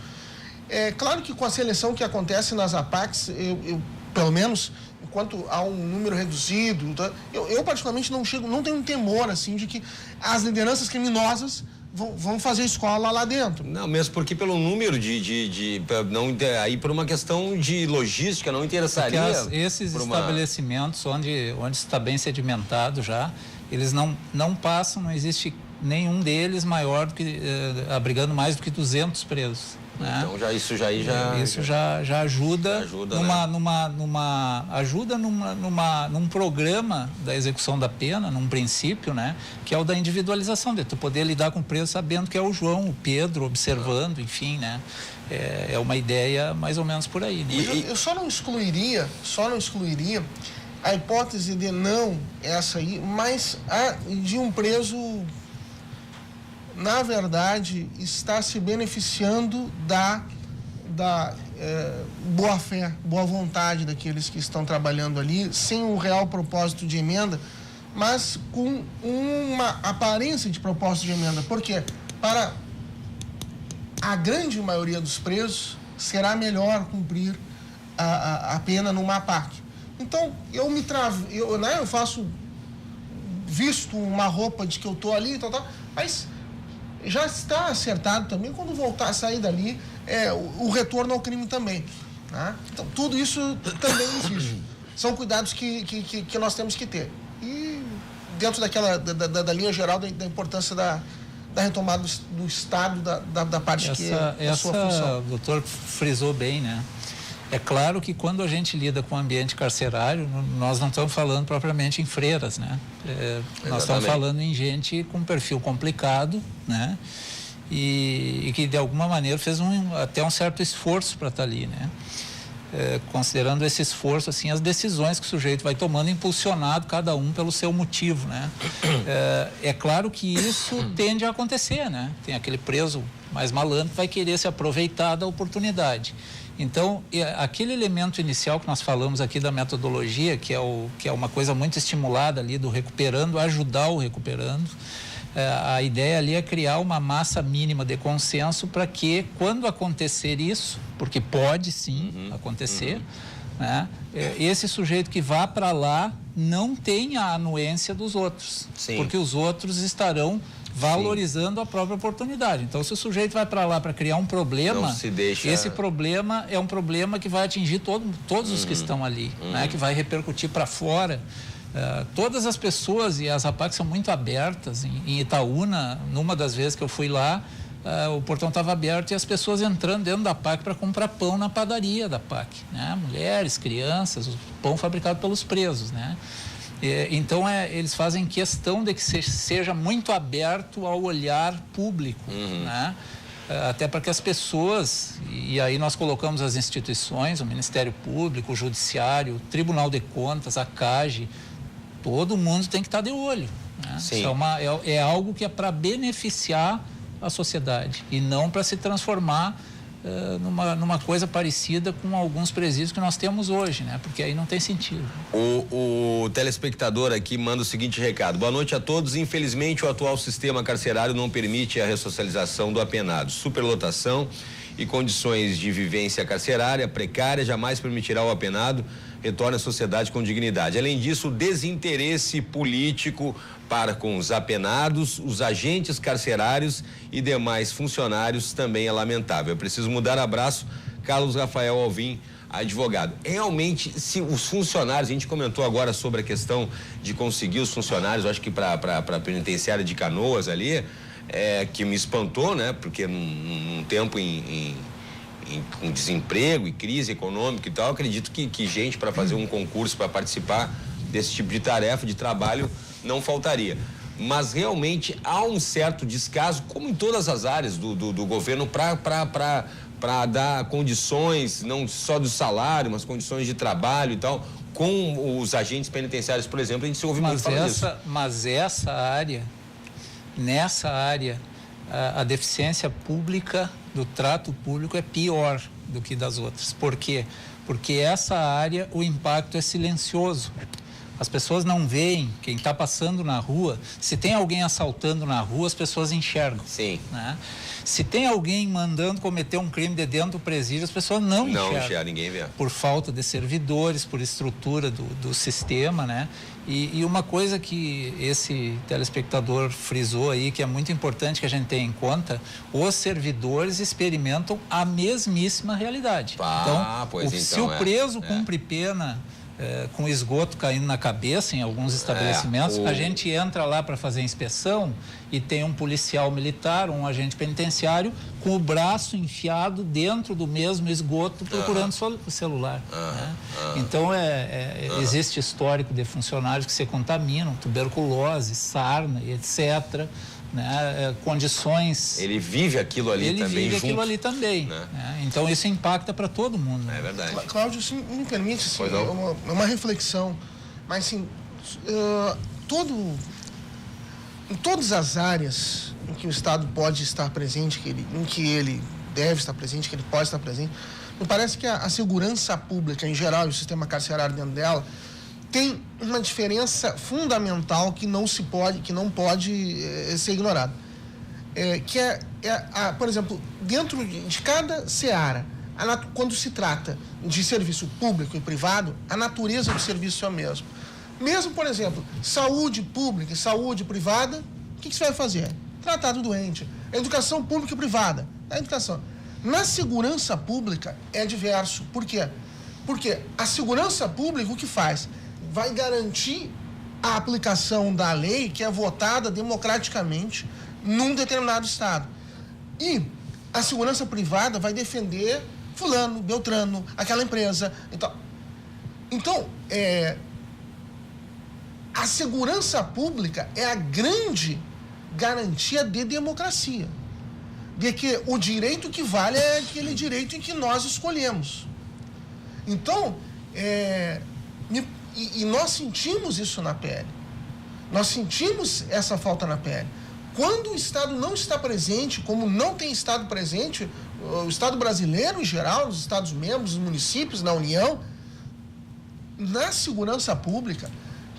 É claro que com a seleção que acontece nas APACs, eu pelo menos, enquanto há um número reduzido, eu particularmente não tenho um temor assim de que as lideranças criminosas vão fazer escola lá dentro. Não, mesmo porque pelo número aí por uma questão de logística não interessaria. Porque esses estabelecimentos onde está bem sedimentado já, eles não passam, não existe nenhum deles maior do que abrigando mais do que 200 presos. Né? Então isso já ajuda, ajuda, num programa da execução da pena, num princípio, né, que é o da individualização, de tu poder lidar com o preso sabendo que é o João, o Pedro, observando, enfim, né? É uma ideia mais ou menos por aí. Né? Eu só não excluiria a hipótese de não essa aí, mas de um preso, na verdade, está se beneficiando da boa-fé, boa vontade daqueles que estão trabalhando ali, sem um real propósito de emenda, mas com uma aparência de propósito de emenda. Por quê? Para a grande maioria dos presos, será melhor cumprir a pena numa APAC. Então, eu faço, visto uma roupa de que eu estou ali, mas já está acertado também, quando voltar a sair dali, o retorno ao crime também. Né? Então, tudo isso também existe. São cuidados que nós temos que ter. E dentro da linha geral da importância da retomada do Estado, da parte que é a sua função. O doutor frisou bem, né? É claro que quando a gente lida com o ambiente carcerário, nós não estamos falando propriamente em freiras, né? Nós estamos falando em gente com perfil complicado, né? E que de alguma maneira fez até um certo esforço para estar ali, né? Considerando esse esforço, assim, as decisões que o sujeito vai tomando, impulsionado cada um pelo seu motivo, né? É claro que isso tende a acontecer, né? Tem aquele preso mais malandro que vai querer se aproveitar da oportunidade. Então, aquele elemento inicial que nós falamos aqui da metodologia, que é uma coisa muito estimulada ali do recuperando, ajudar o recuperando, a ideia ali é criar uma massa mínima de consenso para que, quando acontecer isso, porque pode sim acontecer, né, esse sujeito que vá para lá não tenha a anuência dos outros, porque os outros estarão valorizando a própria oportunidade. Então, se o sujeito vai para lá para criar um problema, esse problema é um problema que vai atingir todos os que estão ali, né? Que vai repercutir para fora. Todas as pessoas, e as APACs são muito abertas. Em Itaúna, numa das vezes que eu fui lá, o portão estava aberto e as pessoas entrando dentro da APAC para comprar pão na padaria da APAC, né? Mulheres, crianças, o pão fabricado pelos presos, né? Então, eles fazem questão de que seja muito aberto ao olhar público, né? Até para que as pessoas, e aí nós colocamos as instituições, o Ministério Público, o Judiciário, o Tribunal de Contas, a CAGE, todo mundo tem que estar de olho, né? Isso é algo que é para beneficiar a sociedade e não para se transformar numa coisa parecida com alguns presídios que nós temos hoje, né? Porque aí não tem sentido. O telespectador aqui manda o seguinte recado: boa noite a todos. Infelizmente, o atual sistema carcerário não permite a ressocialização do apenado. Superlotação e condições de vivência carcerária precária jamais permitirá ao apenado retorne à sociedade com dignidade. Além disso, o desinteresse político para com os apenados, os agentes carcerários e demais funcionários também é lamentável. É preciso mudar. Abraço, Carlos Rafael Alvim, advogado. Realmente, se os funcionários, a gente comentou agora sobre a questão de conseguir os funcionários, eu acho que para a penitenciária de Canoas ali, que me espantou, né? Porque num tempo com desemprego e crise econômica e tal, acredito que gente para fazer um concurso, para participar desse tipo de tarefa, de trabalho, não faltaria. Mas realmente há um certo descaso, como em todas as áreas do governo, para dar condições, não só do salário, mas condições de trabalho e tal, com os agentes penitenciários, por exemplo. A gente se ouve muito falar disso. Mas nessa área, a deficiência pública, do trato público, é pior do que das outras. Por quê? Porque essa área, o impacto é silencioso. As pessoas não veem quem está passando na rua. Se tem alguém assaltando na rua, as pessoas enxergam. Sim. Né? Se tem alguém mandando cometer um crime de dentro do presídio, as pessoas não enxergam. Ninguém vê. Por falta de servidores, por estrutura do sistema, né? E uma coisa que esse telespectador frisou aí, que é muito importante que a gente tenha em conta, os servidores experimentam a mesmíssima realidade. Se o preso cumpre pena com esgoto caindo na cabeça em alguns estabelecimentos, a gente entra lá para fazer inspeção e tem um policial militar, um agente penitenciário, com o braço enfiado dentro do mesmo esgoto procurando o celular. Né? Então, existe histórico de funcionários que se contaminam, tuberculose, sarna, etc., né? Condições... Ele vive aquilo ali também. Ele vive aquilo ali também. Né? Né? Então, isso impacta para todo mundo. Né? É verdade. Cláudio, se me permite, assim, uma reflexão, mas assim, em todas as áreas em que o Estado pode estar presente, em que ele deve estar presente, que ele pode estar presente, me parece que a segurança pública em geral e o sistema carcerário dentro dela tem uma diferença fundamental que não pode ser ignorada. Por exemplo, dentro de cada seara, quando se trata de serviço público e privado, a natureza do serviço é a mesma. Mesmo, por exemplo, saúde pública e saúde privada, o que você vai fazer? Tratar do doente. Educação pública e privada. A educação. Na segurança pública é diverso. Por quê? Porque a segurança pública, o que faz? Vai garantir a aplicação da lei que é votada democraticamente num determinado estado. E a segurança privada vai defender fulano, beltrano, aquela empresa. Então, a segurança pública é a grande garantia de democracia. De que o direito que vale é aquele direito em que nós escolhemos. Então, E nós sentimos isso na pele. Nós sentimos essa falta na pele. Quando o Estado não está presente, como não tem estado presente, o Estado brasileiro em geral, os Estados membros, os municípios, na União, na segurança pública,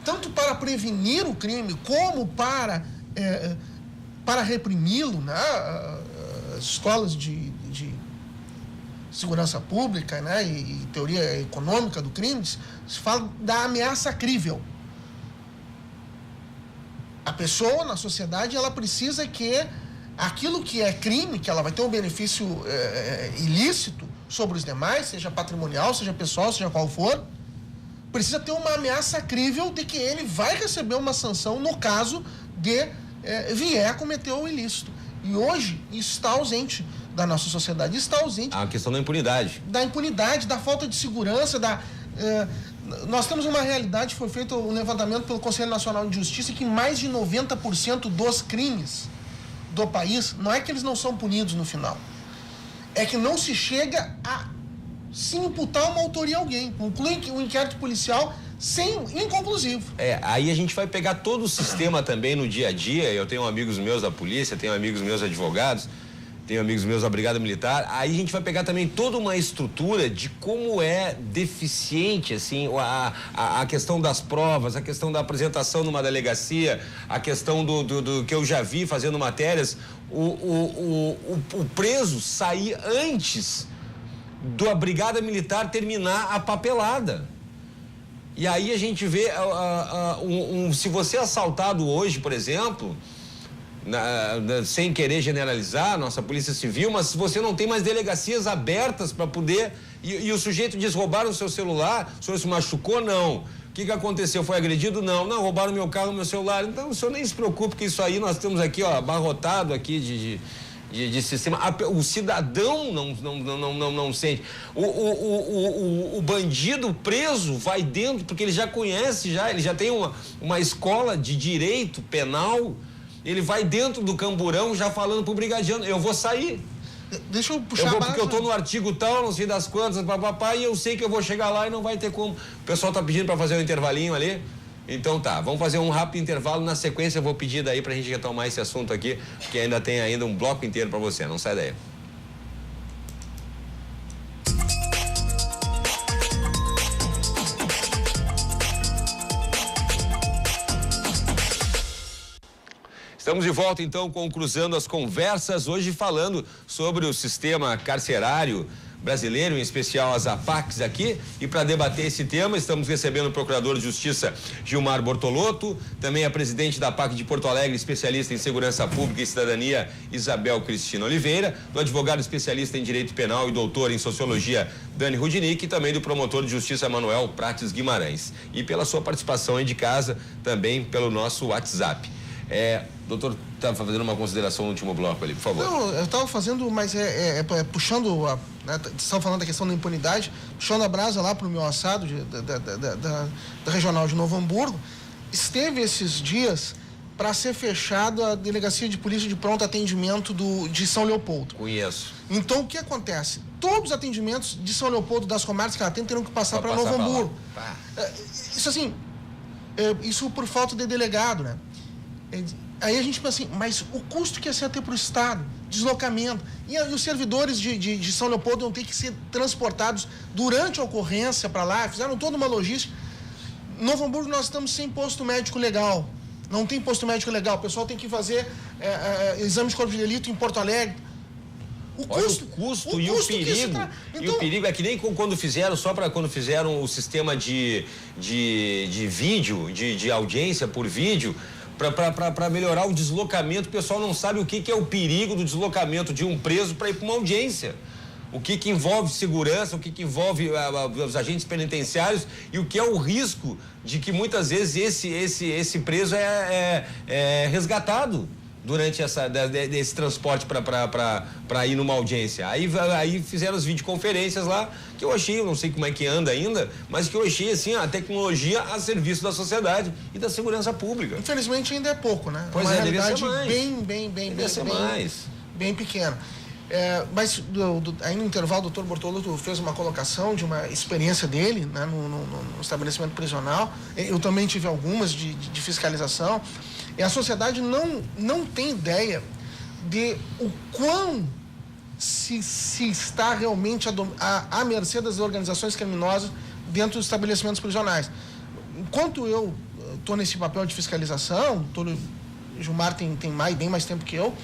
tanto para prevenir o crime como para reprimi-lo, né? As escolas de segurança pública, né, e teoria econômica do crime, se fala da ameaça crível. A pessoa, na sociedade, ela precisa que aquilo que é crime, que ela vai ter um benefício ilícito sobre os demais, seja patrimonial, seja pessoal, seja qual for, precisa ter uma ameaça crível de que ele vai receber uma sanção no caso de vier a cometer o ilícito. E hoje isso está ausente da nossa sociedade, está ausente. A questão da impunidade. Da impunidade, da falta de segurança, nós temos uma realidade, foi feito um levantamento pelo Conselho Nacional de Justiça, que mais de 90% dos crimes do país, não é que eles não são punidos no final, é que não se chega a se imputar uma autoria a alguém, conclui o inquérito policial inconclusivo. Aí a gente vai pegar todo o sistema também no dia a dia. Eu tenho amigos meus da polícia, tenho amigos meus advogados, tenho amigos meus da Brigada Militar. Aí a gente vai pegar também toda uma estrutura de como é deficiente, assim, a questão das provas, a questão da apresentação numa delegacia, a questão do que eu já vi fazendo matérias, o preso sair antes da Brigada Militar terminar a papelada. E aí a gente vê, se você é assaltado hoje, por exemplo, sem querer generalizar, nossa Polícia Civil, mas se você não tem mais delegacias abertas para poder... E o sujeito diz, roubaram o seu celular, o senhor se machucou? Não. O que aconteceu? Foi agredido? Não. Não, roubaram meu carro, meu celular. Então o senhor nem se preocupe, que isso aí nós estamos aqui, abarrotado aqui de sistema. O cidadão não sente. O bandido preso vai dentro, porque ele já conhece, ele já tem uma escola de direito penal, ele vai dentro do camburão já falando pro brigadiano, eu vou sair. Deixa eu puxar porque eu tô no artigo tal, não sei das quantas, papapá, e eu sei que eu vou chegar lá e não vai ter como. O pessoal tá pedindo para fazer um intervalinho ali. Então tá, vamos fazer um rápido intervalo. Na sequência eu vou pedir daí pra gente retomar esse assunto aqui, porque ainda tem um bloco inteiro pra você, não sai daí. Estamos de volta então com Cruzando as Conversas, hoje falando sobre o sistema carcerário brasileiro, em especial as APACs aqui, e para debater esse tema estamos recebendo o Procurador de Justiça Gilmar Bortolotto, também a presidente da APAC de Porto Alegre, especialista em Segurança Pública e Cidadania, Isabel Cristina Oliveira, do advogado especialista em Direito Penal e doutor em Sociologia, Dani Rudnick, e também do promotor de Justiça Manuel Prates Guimarães. E pela sua participação aí de casa, também pelo nosso WhatsApp. Doutor, estava fazendo uma consideração no último bloco ali, por favor. Não, eu estava fazendo, mas puxando, estava falando da questão da impunidade, puxando a brasa lá para o meu assado da Regional de Novo Hamburgo. Esteve esses dias para ser fechado a Delegacia de Polícia de Pronto Atendimento de São Leopoldo. Conheço. Então, o que acontece? Todos os atendimentos de São Leopoldo, das comarcas que ela tem, terão que passar para Novo Hamburgo. Isso assim, isso por falta de delegado, né? Aí a gente pensa assim, mas o custo que ia ser ter para o Estado, deslocamento, e os servidores de São Leopoldo vão ter que ser transportados durante a ocorrência para lá, fizeram toda uma logística. Em Novo Hamburgo nós estamos sem posto médico legal, não tem posto médico legal, o pessoal tem que fazer exame de corpo de delito em Porto Alegre. O custo e o perigo. Então, e o perigo é que nem quando fizeram, quando fizeram o sistema de vídeo, de audiência por vídeo, para melhorar o deslocamento, o pessoal não sabe o que é o perigo do deslocamento de um preso para ir para uma audiência. O que envolve segurança, o que envolve os agentes penitenciários e o que é o risco de que muitas vezes esse preso é resgatado durante esse transporte para ir numa audiência. Aí fizeram as videoconferências lá, que eu achei, eu não sei como é que anda ainda, mas que eu achei assim, a tecnologia a serviço da sociedade e da segurança pública. Infelizmente ainda é pouco, né? Pois uma realidade bem pequena. Mas aí no intervalo o doutor Bortolotto fez uma colocação de uma experiência dele, né, no estabelecimento prisional. Eu também tive algumas de fiscalização. E a sociedade não tem ideia de o quão se está realmente à mercê das organizações criminosas dentro dos estabelecimentos prisionais. Enquanto eu estou nesse papel de fiscalização, o Gilmar tem bem mais tempo que eu,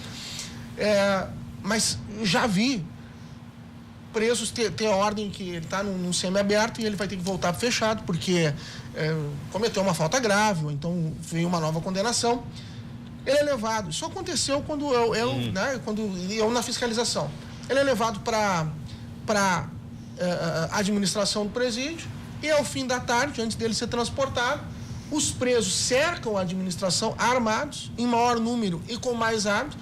mas já vi presos ter a ordem que ele está num semiaberto e ele vai ter que voltar para fechado, porque cometeu uma falta grave, ou então veio uma nova condenação. Ele é levado. Isso aconteceu quando quando eu na fiscalização. Ele é levado para a administração do presídio e ao fim da tarde, antes dele ser transportado, os presos cercam a administração armados, em maior número e com mais armas,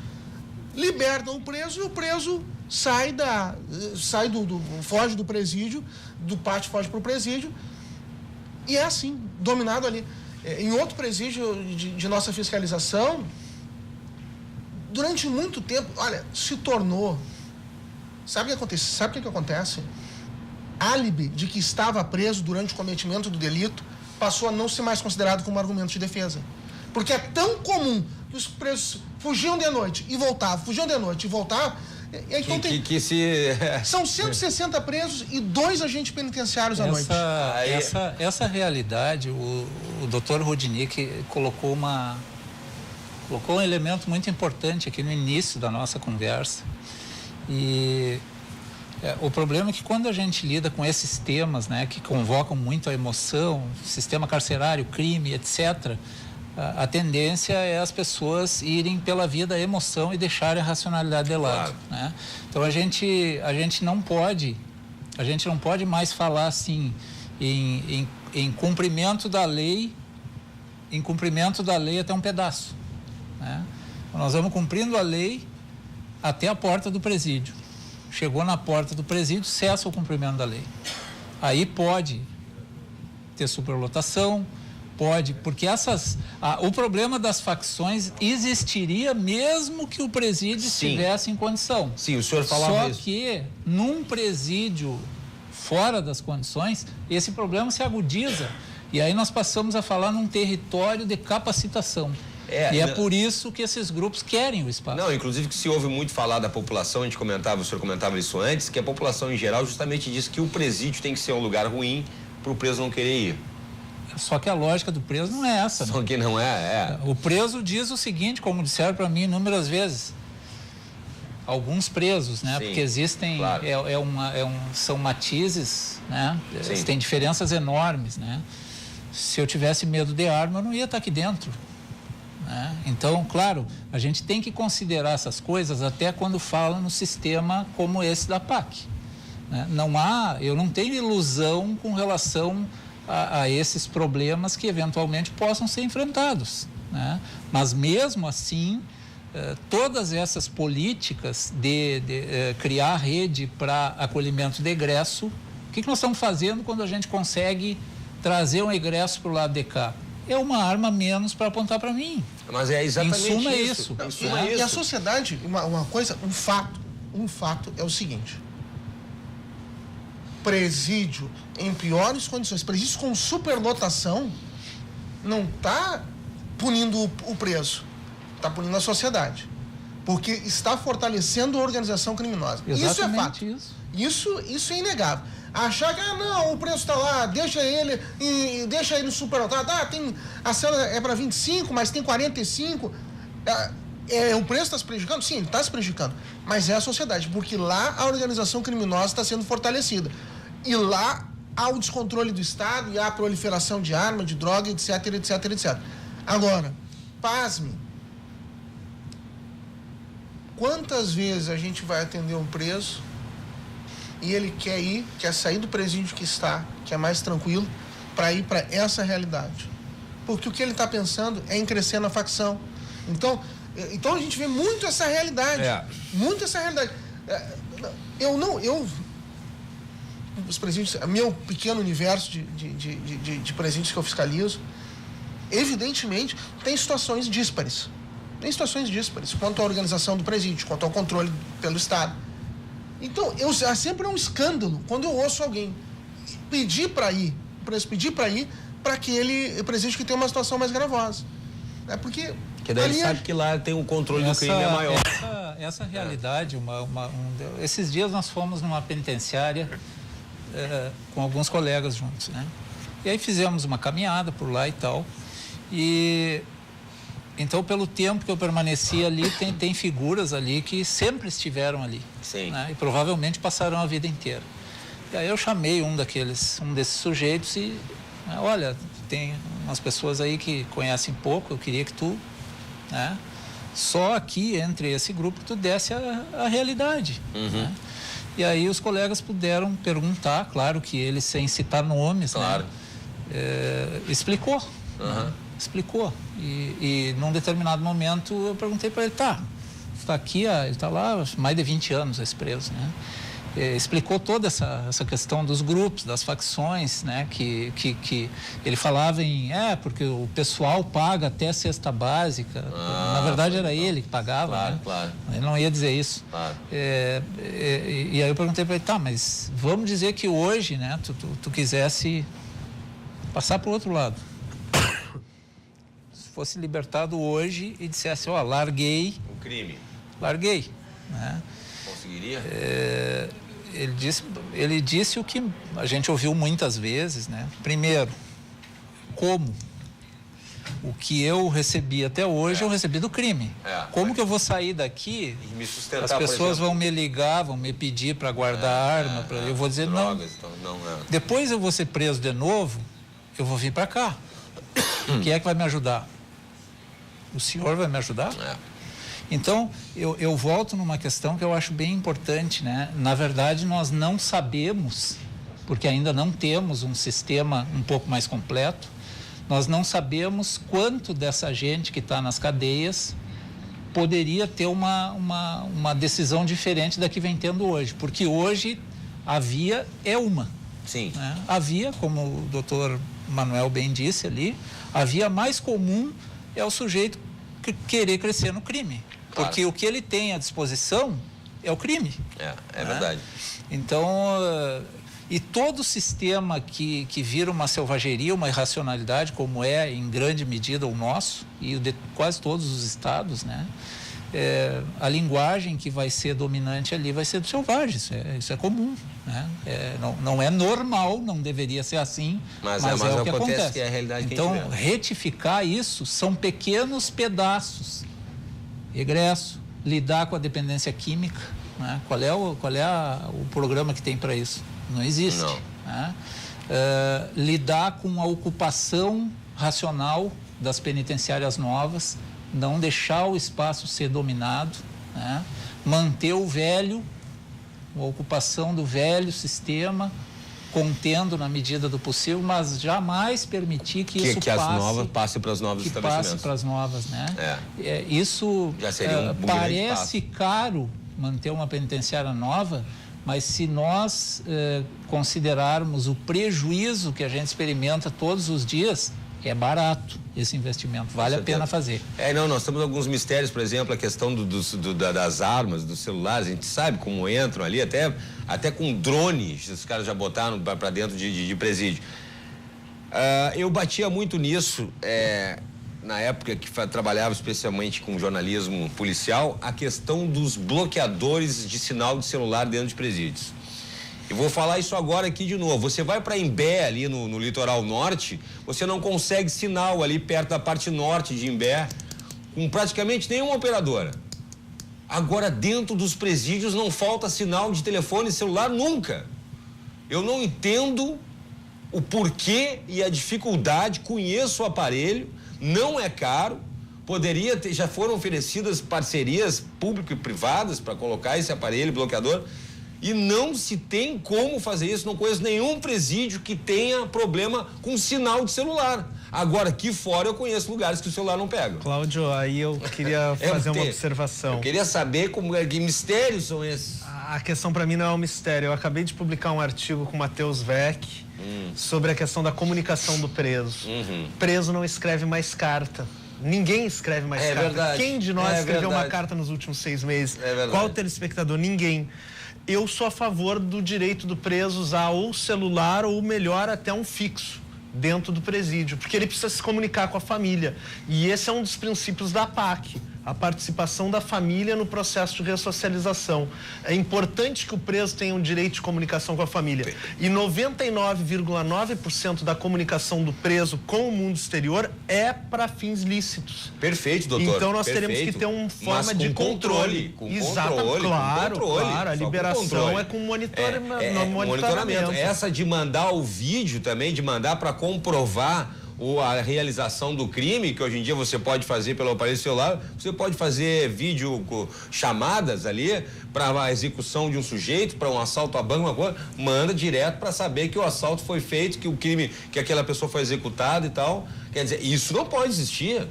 libertam o preso e o preso foge do presídio, do pátio foge para o presídio, e é assim, dominado ali. Em outro presídio de nossa fiscalização, durante muito tempo, se tornou, sabe o que acontece? Álibi de que estava preso durante o cometimento do delito passou a não ser mais considerado como argumento de defesa. Porque é tão comum que os presos fugiam de noite e voltavam, Então são 160 presos e 2 agentes penitenciários à noite. Essa realidade, o doutor Rudnick colocou um elemento muito importante aqui no início da nossa conversa. E o problema é que quando a gente lida com esses temas, né, que convocam muito a emoção, sistema carcerário, crime, etc., a tendência é as pessoas irem pela via da emoção e deixarem a racionalidade de lado, né? Então a gente não pode mais falar assim em cumprimento da lei até um pedaço, né? Então, nós vamos cumprindo a lei até a porta do presídio. Chegou na porta do presídio, cessa o cumprimento da lei. Aí pode ter superlotação, porque o problema das facções existiria mesmo que o presídio estivesse em condição. Sim, o senhor falava isso. Só que num presídio fora das condições, esse problema se agudiza. E aí nós passamos a falar num território de capacitação. É por isso que esses grupos querem o espaço. Não, inclusive que se ouve muito falar da população, o senhor comentava isso antes, que a população em geral justamente diz que o presídio tem que ser um lugar ruim para o preso não querer ir. Só que a lógica do preso não é essa. Só que não é. O preso diz o seguinte, como disseram para mim inúmeras vezes, alguns presos, né? Sim, porque existem, claro. são matizes, né? Sim. Tem diferenças enormes, né? Se eu tivesse medo de arma, eu não ia estar aqui dentro. Né? Então, claro, a gente tem que considerar essas coisas até quando fala no sistema como esse da PAC. Né? Eu não tenho ilusão com relação a esses problemas que eventualmente possam ser enfrentados. Né? Mas mesmo assim, todas essas políticas de criar rede para acolhimento de egresso, o que nós estamos fazendo quando a gente consegue trazer um egresso para o lado de cá? É uma arma menos para apontar para mim. Mas é exatamente em suma isso. É Em isso. suma é E a isso. sociedade, um fato é o seguinte: presídio em piores condições, presídio com superlotação, não está punindo o preso, está punindo a sociedade, porque está fortalecendo a organização criminosa. Exatamente Isso é fato. Isso é inegável. Achar que, não, o preço está lá, deixa ele no superlotado, a cela é para 25, mas tem 45, o preço está se prejudicando? Sim, ele está se prejudicando, mas é a sociedade, porque lá a organização criminosa está sendo fortalecida, e lá há o descontrole do Estado e há a proliferação de arma, de droga, etc, etc, etc. Agora, pasme, quantas vezes a gente vai atender um preso e ele quer sair do presídio que está, que é mais tranquilo, para ir para essa realidade? Porque o que ele está pensando é em crescer na facção. Então a gente vê muito essa realidade. Muito essa realidade. Os presídios, meu pequeno universo de presídios que eu fiscalizo, evidentemente, tem situações díspares. Quanto à organização do presídio, quanto ao controle pelo Estado. Então, sempre é um escândalo quando eu ouço alguém pedir para ir para aquele presídio que tem uma situação mais gravosa. Porque daí ele sabe que lá tem um controle do crime maior. Essa realidade, esses dias nós fomos numa penitenciária com alguns colegas juntos, né? E aí fizemos uma caminhada por lá e tal. E então, pelo tempo que eu permaneci ali, tem figuras ali que sempre estiveram ali. Sim. Né? E provavelmente passaram a vida inteira. E aí eu chamei um desses sujeitos e, olha, tem umas pessoas aí que conhecem pouco, eu queria que tu, né, só aqui entre esse grupo, tu desse a realidade. Uhum. Né? E aí os colegas puderam perguntar, claro que ele, sem citar nomes, claro, né, explicou. Uhum. Né? Explicou. E num determinado momento eu perguntei para ele, está aqui, ele está lá há mais de 20 anos esse preso, né? Explicou toda essa questão dos grupos, das facções, né? Que ele falava porque o pessoal paga até a cesta básica. Na verdade era ele que pagava, claro, né? Claro. Ele não ia dizer isso. Claro. E aí eu perguntei para ele, mas vamos dizer que hoje, né? Tu quisesse passar para o outro lado. Fosse libertado hoje e dissesse, larguei. O crime. Larguei. Né? Conseguiria? Ele disse o que a gente ouviu muitas vezes, né? Primeiro, como? O que eu recebi até hoje, eu recebi do crime. Como que eu vou sair daqui? E me sustentar, as pessoas vão me ligar, vão me pedir para guardar arma. Eu vou dizer, drogas, não. Então, não. Depois eu vou ser preso de novo, eu vou vir para cá. Quem é que vai me ajudar? O senhor vai me ajudar? Então, eu volto numa questão que eu acho bem importante, né? Na verdade, nós não sabemos, porque ainda não temos um sistema um pouco mais completo, nós não sabemos quanto dessa gente que está nas cadeias poderia ter uma decisão diferente da que vem tendo hoje, porque hoje a via é uma. Sim. Né? A via, como o doutor Manuel bem disse ali, a via mais comum é o sujeito querer crescer no crime. Claro. Porque o que ele tem à disposição é o crime. É verdade. Então, e todo sistema que vira uma selvageria, uma irracionalidade, como é em grande medida o nosso, e o de quase todos os estados, né? a linguagem que vai ser dominante ali vai ser do selvagem, isso é comum, né? Não é normal, não deveria ser assim, mas é o que acontece. Que é a realidade então, que a gente vê. retificar isso são pequenos pedaços. Regresso, lidar com a dependência química, né? Qual é o programa que tem para isso? Não existe. Não. Né? Lidar com a ocupação racional das penitenciárias novas, não deixar o espaço ser dominado, né? Manter a ocupação do velho sistema, contendo na medida do possível, mas jamais permitir que isso que as novas passem para os novos estabelecimentos. Passe para as novas, né? Isso já seria parece caro manter uma penitenciária nova, mas se nós considerarmos o prejuízo que a gente experimenta todos os dias, é barato esse investimento, vale a pena fazer. Nós temos alguns mistérios, por exemplo, a questão das armas, dos celulares, a gente sabe como entram ali, até com drones, os caras já botaram para dentro de presídio. Eu batia muito nisso, na época que trabalhava especialmente com jornalismo policial, a questão dos bloqueadores de sinal de celular dentro de presídios. Eu vou falar isso agora aqui de novo. Você vai para Imbé, ali no litoral norte, você não consegue sinal ali perto da parte norte de Imbé, com praticamente nenhuma operadora. Agora, dentro dos presídios não falta sinal de telefone e celular nunca. Eu não entendo o porquê e a dificuldade, conheço o aparelho, não é caro, já foram oferecidas parcerias público e privadas para colocar esse aparelho bloqueador. E não se tem como fazer isso, não conheço nenhum presídio que tenha problema com sinal de celular. Agora, aqui fora eu conheço lugares que o celular não pega. Cláudio, aí eu queria fazer uma observação. Eu queria saber que mistérios são esses. A questão para mim não é um mistério. Eu acabei de publicar um artigo com o Matheus Weck sobre a questão da comunicação do preso. Preso não escreve mais carta. Ninguém escreve mais carta. Verdade. Quem de nós escreveu uma carta nos últimos 6 meses? Qual telespectador? Ninguém. Eu sou a favor do direito do preso usar ou celular ou, melhor, até um fixo dentro do presídio, porque ele precisa se comunicar com a família. E esse é um dos princípios da APAC, a participação da família no processo de ressocialização. É importante que o preso tenha um direito de comunicação com a família. E 99,9% da comunicação do preso com o mundo exterior é para fins lícitos. Perfeito, doutor. Então nós teremos que ter uma forma de controle. Exatamente. Claro. A liberação é com monitoramento. Essa de mandar o vídeo também, de mandar para comprovar a realização do crime, que hoje em dia você pode fazer pelo aparelho celular, você pode fazer vídeo chamadas ali para a execução de um sujeito, para um assalto a banco, uma coisa, manda direto para saber que o assalto foi feito, que o crime, que aquela pessoa foi executada e tal. Quer dizer, isso não pode existir.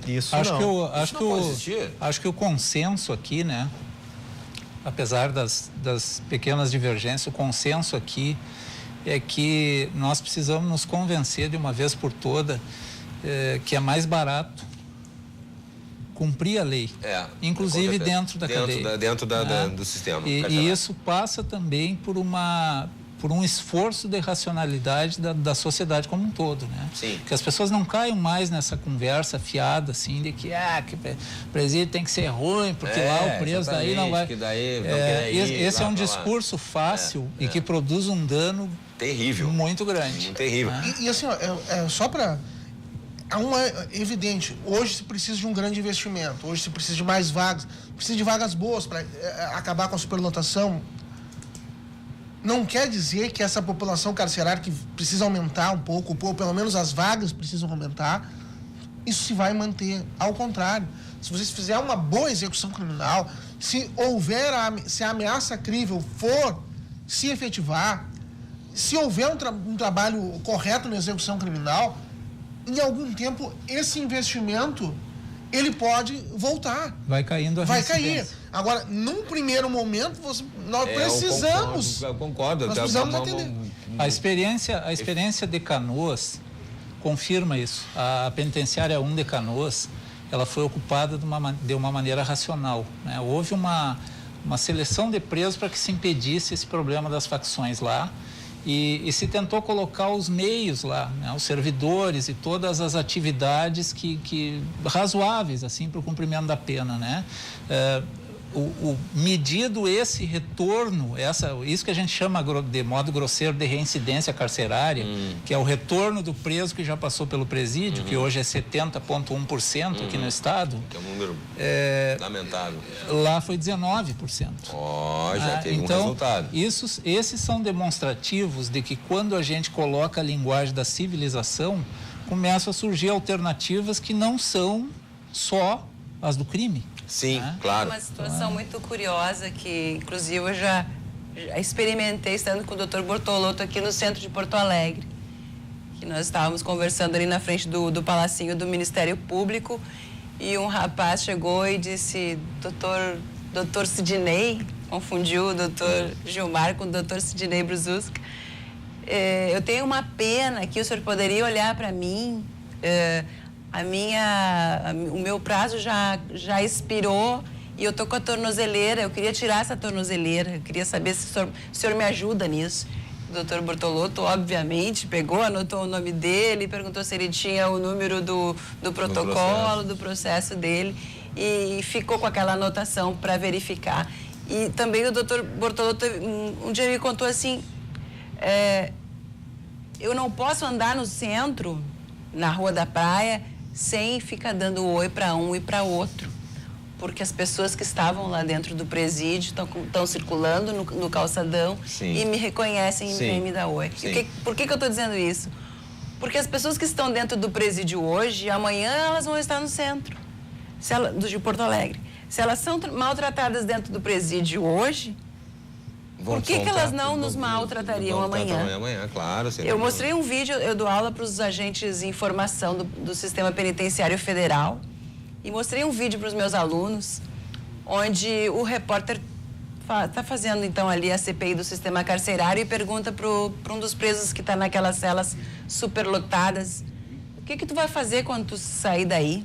Acho que o consenso aqui, né, apesar das pequenas divergências, o consenso aqui é que nós precisamos nos convencer de uma vez por toda que é mais barato cumprir a lei, inclusive dentro da cadeia. Dentro do sistema. E isso passa também por um esforço de racionalidade da sociedade como um todo, né? Sim. Que as pessoas não caiam mais nessa conversa fiada, assim, de que presídio tem que ser ruim, porque lá o preso daí não vai... Que daí não quer ir, esse é um discurso fácil e que produz um dano terrível, muito grande. Terrível. E assim, só para... É evidente, hoje se precisa de um grande investimento, hoje se precisa de mais vagas, precisa de vagas boas para acabar com a superlotação. Não quer dizer que essa população carcerária que precisa aumentar um pouco, ou pelo menos as vagas precisam aumentar, isso se vai manter. Ao contrário, se você fizer uma boa execução criminal, se a ameaça crível for se efetivar, se houver um trabalho correto na execução criminal, em algum tempo esse investimento ele pode voltar. Vai caindo a reincidência. Agora, num primeiro momento, nós precisamos... Eu concordo. Nós precisamos atender. A experiência de Canoas confirma isso. A penitenciária 1 de Canoas, ela foi ocupada de uma maneira racional, né? Houve uma seleção de presos para que se impedisse esse problema das facções lá. E se tentou colocar os meios lá, né, os servidores e todas as atividades que razoáveis assim para o cumprimento da pena, né? Medido esse retorno, isso que a gente chama de modo grosseiro de reincidência carcerária, que é o retorno do preso que já passou pelo presídio, que hoje é 70,1% aqui no estado. Que é um número lamentável. Lá foi 19%. Já teve um resultado. Esses são demonstrativos de que quando a gente coloca a linguagem da civilização, começam a surgir alternativas que não são só as do crime. Sim, claro. É uma situação muito curiosa que, inclusive, eu já experimentei estando com o Dr. Bortolotto aqui no centro de Porto Alegre. Que nós estávamos conversando ali na frente do Palacinho do Ministério Público e um rapaz chegou e disse, doutor Sidney, confundiu o doutor Gilmar com o doutor Sidney Brususka. Eu tenho uma pena que o senhor poderia olhar para mim... o meu prazo já expirou e eu tô com a tornozeleira, eu queria tirar essa tornozeleira, eu queria saber se o senhor me ajuda nisso. O doutor Bortolotto, obviamente, pegou, anotou o nome dele, perguntou se ele tinha o número do protocolo, do processo dele e ficou com aquela anotação para verificar. E também o doutor Bortolotto um dia me contou assim, eu não posso andar no centro, na Rua da Praia, sem ficar dando oi para um e para outro, porque as pessoas que estavam lá dentro do presídio estão circulando no calçadão e me reconhecem e vêm me dar oi. Por que eu estou dizendo isso? Porque as pessoas que estão dentro do presídio hoje, amanhã elas vão estar no centro de Porto Alegre. Se elas são maltratadas dentro do presídio hoje, por que elas não nos maltratariam amanhã? Claro. Eu mostrei um vídeo, eu dou aula para os agentes de informação do Sistema Penitenciário Federal e mostrei um vídeo para os meus alunos, onde o repórter está fazendo então ali a CPI do sistema carcerário e pergunta para um dos presos que está naquelas celas superlotadas, o que tu vai fazer quando tu sair daí?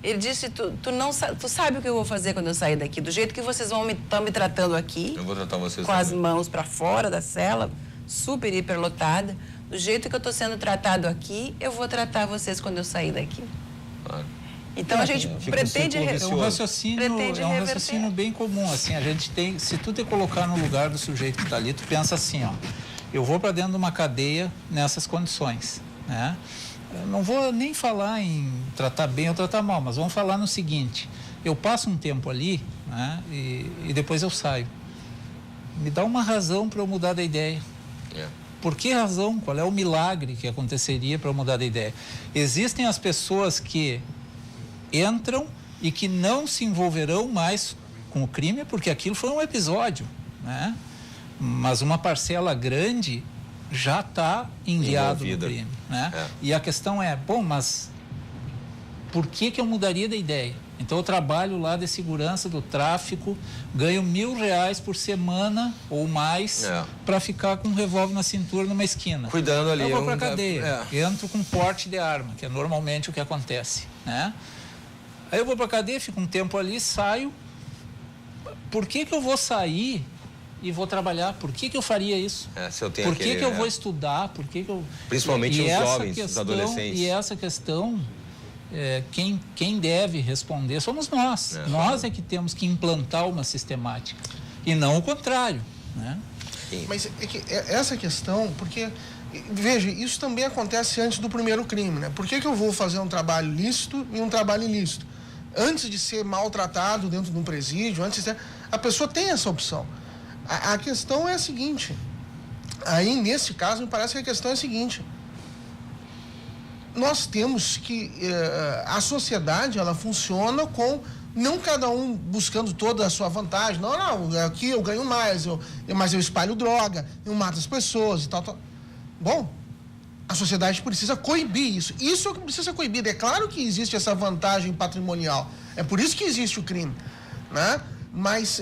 Ele disse, tu sabe o que eu vou fazer quando eu sair daqui? Do jeito que vocês estão me tratando aqui, eu vou tratar vocês com as mãos para fora da cela, super hiperlotada, do jeito que eu estou sendo tratado aqui, eu vou tratar vocês quando eu sair daqui. Claro. Então a gente pretende é um raciocínio bem comum, assim, a gente tem, se tu te colocar no lugar do sujeito que está ali, tu pensa assim, ó, eu vou para dentro de uma cadeia nessas condições, né? Eu não vou nem falar em tratar bem ou tratar mal, mas vamos falar no seguinte, eu passo um tempo ali, né, e depois eu saio. Me dá uma razão para eu mudar da ideia. Por que razão? Qual é o milagre que aconteceria para eu mudar de ideia? Existem as pessoas que entram e que não se envolverão mais com o crime porque aquilo foi um episódio, né? Mas uma parcela grande já está enviado no crime, né? E a questão é, bom, mas por que eu mudaria de ideia? Então eu trabalho lá de segurança do tráfico, ganho R$1.000 por semana ou mais para ficar com um revólver na cintura numa esquina. Cuidando ali. Eu vou para cadeia, entro com porte de arma, que é normalmente o que acontece, né? Aí eu vou para cadeia, fico um tempo ali, saio. Por que eu vou sair e vou trabalhar? Por que eu faria isso? Se eu tenho por que eu vou estudar? Por que eu... Principalmente os jovens, os adolescentes. E essa questão, quem deve responder somos nós. Nós é que temos que implantar uma sistemática. E não o contrário, né? Mas é que essa questão, porque... Veja, isso também acontece antes do primeiro crime, né? Por que eu vou fazer um trabalho lícito e um trabalho ilícito? Antes de ser maltratado dentro de um presídio, a pessoa tem essa opção. A questão é a seguinte, aí nesse caso me parece que a questão é a seguinte, nós temos que, a sociedade ela funciona com, não cada um buscando toda a sua vantagem, não, aqui eu ganho mais, mas eu espalho droga, eu mato as pessoas e tal. Bom, a sociedade precisa coibir isso. Isso é o que precisa ser coibido. É claro que existe essa vantagem patrimonial. É por isso que existe o crime, né? Mas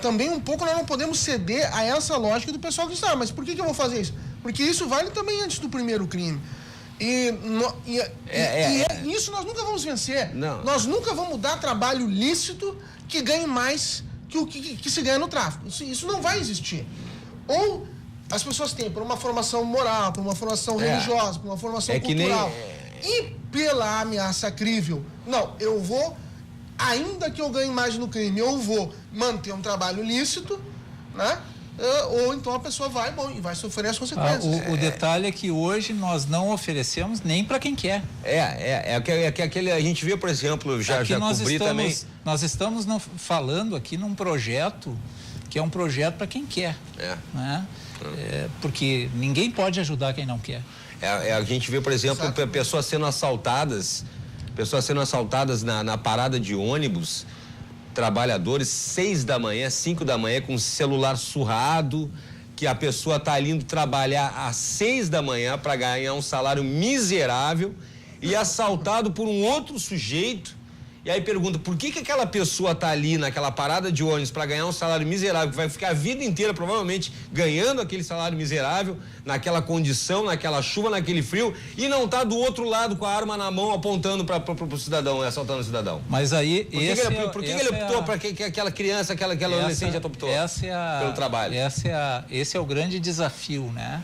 também um pouco nós não podemos ceder a essa lógica do pessoal que está. Mas por que eu vou fazer isso? Porque isso vale também antes do primeiro crime. Isso nós nunca vamos vencer. Não. Nós nunca vamos dar trabalho lícito que ganhe mais que o que se ganha no tráfico. Isso não vai existir. Ou as pessoas têm por uma formação moral, por uma formação religiosa, por uma formação cultural. E pela ameaça crível. Não, eu vou, ainda que eu ganhe mais no crime, eu vou manter um trabalho lícito, né? Ou então a pessoa vai sofrer as consequências. O detalhe é que hoje nós não oferecemos nem para quem quer. Aquele, a gente vê, por exemplo, já cobri também. Nós estamos falando aqui num projeto que é um projeto para quem quer. Né? Porque ninguém pode ajudar quem não quer. A gente vê, por exemplo, pessoas sendo assaltadas na parada de ônibus, trabalhadores, 6 da manhã, 5 da manhã, com o celular surrado, que a pessoa está indo trabalhar às 6 da manhã para ganhar um salário miserável e assaltado por um outro sujeito. E aí pergunta, por que aquela pessoa está ali naquela parada de ônibus para ganhar um salário miserável, que vai ficar a vida inteira provavelmente ganhando aquele salário miserável, naquela condição, naquela chuva, naquele frio, e não está do outro lado com a arma na mão apontando para o cidadão, assaltando o cidadão? Mas aí... Por que ele optou para que aquela criança, aquela adolescente optou pelo trabalho? Esse é o grande desafio, né?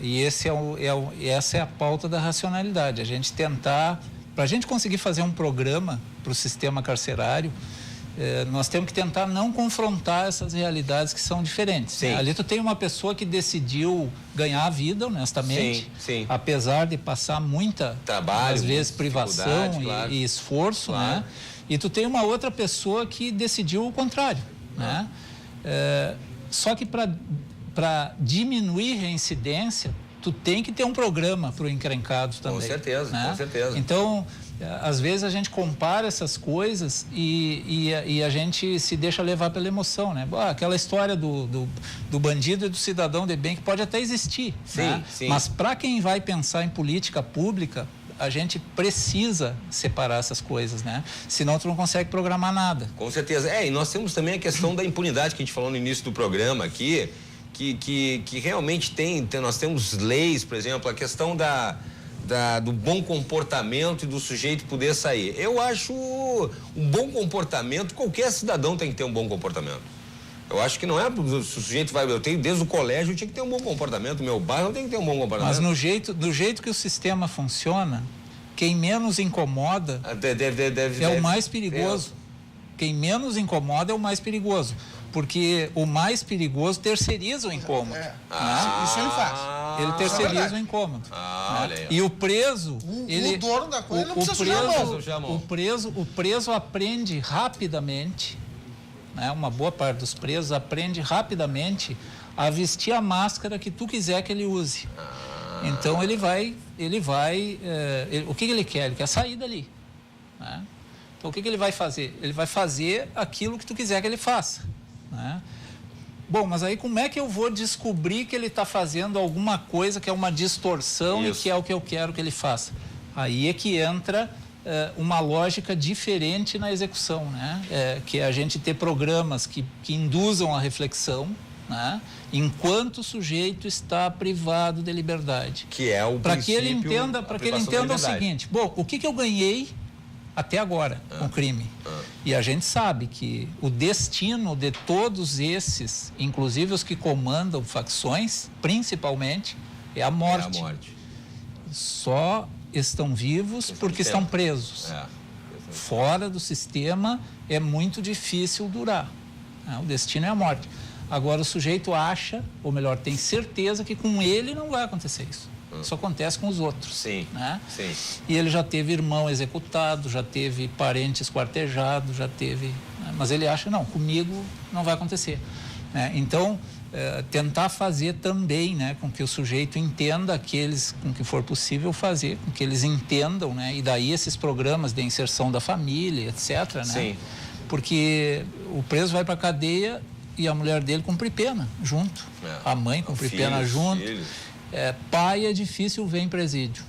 E essa é a pauta da racionalidade, a gente tentar... Para a gente conseguir fazer um programa para o sistema carcerário, nós temos que tentar não confrontar essas realidades que são diferentes. Né? Ali tu tem uma pessoa que decidiu ganhar a vida, honestamente, apesar de passar muita, trabalho, às vezes, privação e esforço, né? E tu tem uma outra pessoa que decidiu o contrário, né? Só que para diminuir reincidência, tu tem que ter um programa para o encrencado também. Com certeza, né? Com certeza. Então, às vezes a gente compara essas coisas e a gente se deixa levar pela emoção, né? Aquela história do bandido e do cidadão de bem, que pode até existir, né? Mas para quem vai pensar em política pública, a gente precisa separar essas coisas, né? Senão tu não consegue programar nada. Com certeza. E nós temos também a questão da impunidade que a gente falou no início do programa aqui, que realmente nós temos leis, por exemplo, a questão do bom comportamento e do sujeito poder sair. Eu acho um bom comportamento, qualquer cidadão tem que ter um bom comportamento. Eu acho que não é, se o sujeito eu tenho desde o colégio, eu tinha que ter um bom comportamento, meu bairro tem que ter um bom comportamento. Mas do jeito que o sistema funciona, quem menos incomoda é o mais perigoso. Quem menos incomoda é o mais perigoso. Porque o mais perigoso terceiriza o incômodo. Isso ele faz. Ele terceiriza o incômodo. E o preso... O dono da coisa não precisa sujar a mão. O preso aprende rapidamente, né? Uma boa parte dos presos aprende rapidamente a vestir a máscara que tu quiser que ele use. Então ele vai o que ele quer? Ele quer sair dali, né? Então o que ele vai fazer? Ele vai fazer aquilo que tu quiser que ele faça, né? Bom, mas aí como é que eu vou descobrir que ele está fazendo alguma coisa que é uma distorção e que é o que eu quero que ele faça? Aí é que entra uma lógica diferente na execução, né? Que é a gente ter programas que induzam a reflexão, né? Enquanto o sujeito está privado de liberdade. Que é o para que ele entenda o seguinte: bom, o que eu ganhei até agora com o crime? E a gente sabe que o destino de todos esses, inclusive os que comandam facções, principalmente, é a morte. Só estão vivos porque estão presos. Fora do sistema é muito difícil durar, né? O destino é a morte. Agora o sujeito acha, ou melhor, tem certeza que com ele não vai acontecer isso. Isso acontece com os outros. Né? E ele já teve irmão executado, já teve parentes esquartejados, já teve... Né? Mas ele acha, não, comigo não vai acontecer. Né? Então, tentar fazer também, né, com que o sujeito entenda aqueles com que for possível fazer, com que eles entendam, né? E daí esses programas de inserção da família, etc. Né? Porque o preso vai para a cadeia e a mulher dele cumpre pena junto. A mãe cumpre pena junto. Pai é difícil ver em presídio,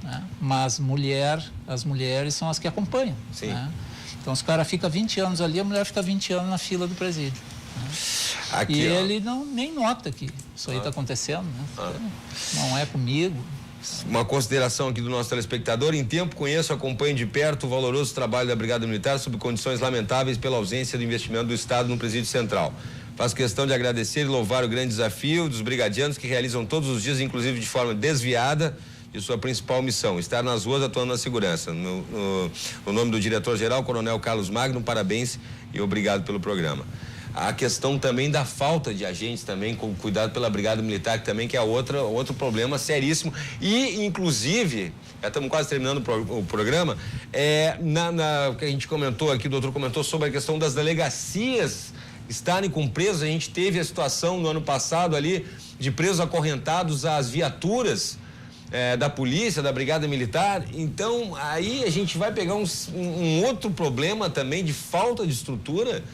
né? Mas as mulheres são as que acompanham. Né? Então, se o cara fica 20 anos ali, a mulher fica 20 anos na fila do presídio. Né? E ele nem nota que isso aí está acontecendo. Né? Não é comigo. Uma consideração aqui do nosso telespectador: em tempo conheço, acompanho de perto o valoroso trabalho da Brigada Militar sob condições lamentáveis pela ausência do investimento do Estado no Presídio Central. Faço questão de agradecer e louvar o grande desafio dos brigadianos que realizam todos os dias, inclusive de forma desviada, de sua principal missão, estar nas ruas atuando na segurança. No nome do diretor-geral, Coronel Carlos Magno, parabéns e obrigado pelo programa. A questão também da falta de agentes também, com cuidado pela Brigada Militar, que também que é outro problema seríssimo. E, inclusive, já estamos quase terminando o programa, que a gente comentou aqui, o doutor comentou sobre a questão das delegacias estarem com presos. A gente teve a situação no ano passado ali de presos acorrentados às viaturas da polícia, da Brigada Militar. Então, aí a gente vai pegar um outro problema também de falta de estrutura,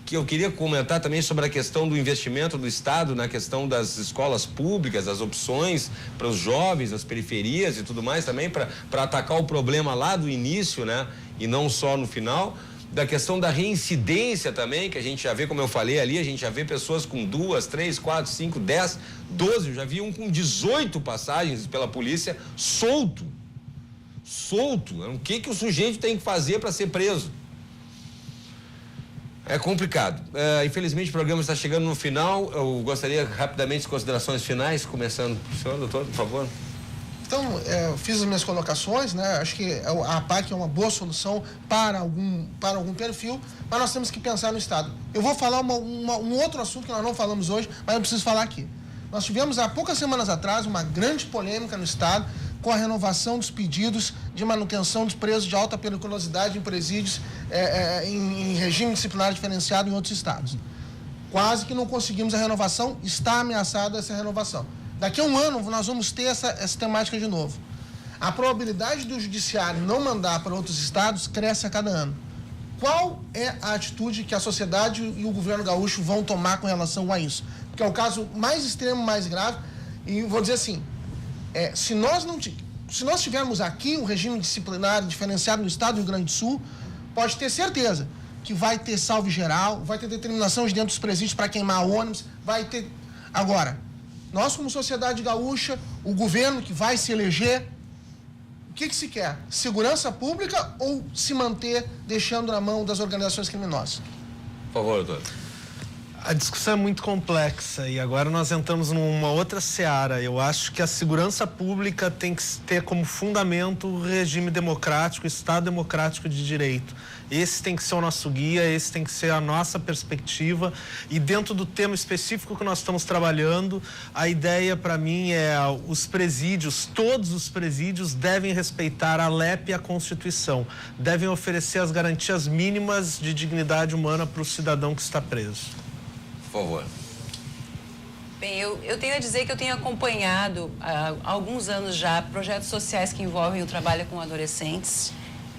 que eu queria comentar também sobre a questão do investimento do Estado na questão das escolas públicas, as opções para os jovens, nas periferias e tudo mais também, para atacar o problema lá do início, né? E não só no final. Da questão da reincidência também, que a gente já vê, como eu falei ali, a gente já vê pessoas com 2, 3, 4, 5, 10, 12, eu já vi um com 18 passagens pela polícia solto. O que o sujeito tem que fazer para ser preso? É complicado. Infelizmente o programa está chegando no final. Eu gostaria rapidamente de considerações finais, começando com o senhor, doutor, por favor. Então, fiz as minhas colocações, né? Acho que a APAC é uma boa solução para algum perfil, mas nós temos que pensar no Estado. Eu vou falar um outro assunto que nós não falamos hoje, mas eu preciso falar aqui. Nós tivemos há poucas semanas atrás uma grande polêmica no Estado com a renovação dos pedidos de manutenção dos presos de alta periculosidade em presídios em regime disciplinar diferenciado em outros estados. Quase que não conseguimos a renovação, está ameaçada essa renovação. Daqui a um ano nós vamos ter essa temática de novo. A probabilidade do judiciário não mandar para outros estados cresce a cada ano. Qual é a atitude que a sociedade e o governo gaúcho vão tomar com relação a isso? Porque é o caso mais extremo, mais grave, e vou dizer assim, se nós tivermos aqui um regime disciplinar diferenciado no estado do Rio Grande do Sul, pode ter certeza que vai ter salve geral, vai ter determinação de dentro dos presídios para queimar ônibus, vai ter... Agora, nós como sociedade gaúcha, o governo que vai se eleger, o que se quer? Segurança pública ou se manter deixando na mão das organizações criminosas? Por favor, doutor. A discussão é muito complexa e agora nós entramos numa outra seara. Eu acho que a segurança pública tem que ter como fundamento o regime democrático, o Estado democrático de direito. Esse tem que ser o nosso guia, esse tem que ser a nossa perspectiva, e dentro do tema específico que nós estamos trabalhando, a ideia para mim é os presídios, todos os presídios devem respeitar a LEP e a Constituição, devem oferecer as garantias mínimas de dignidade humana para o cidadão que está preso. Por favor. Bem, eu tenho a dizer que eu tenho acompanhado há alguns anos já projetos sociais que envolvem o trabalho com adolescentes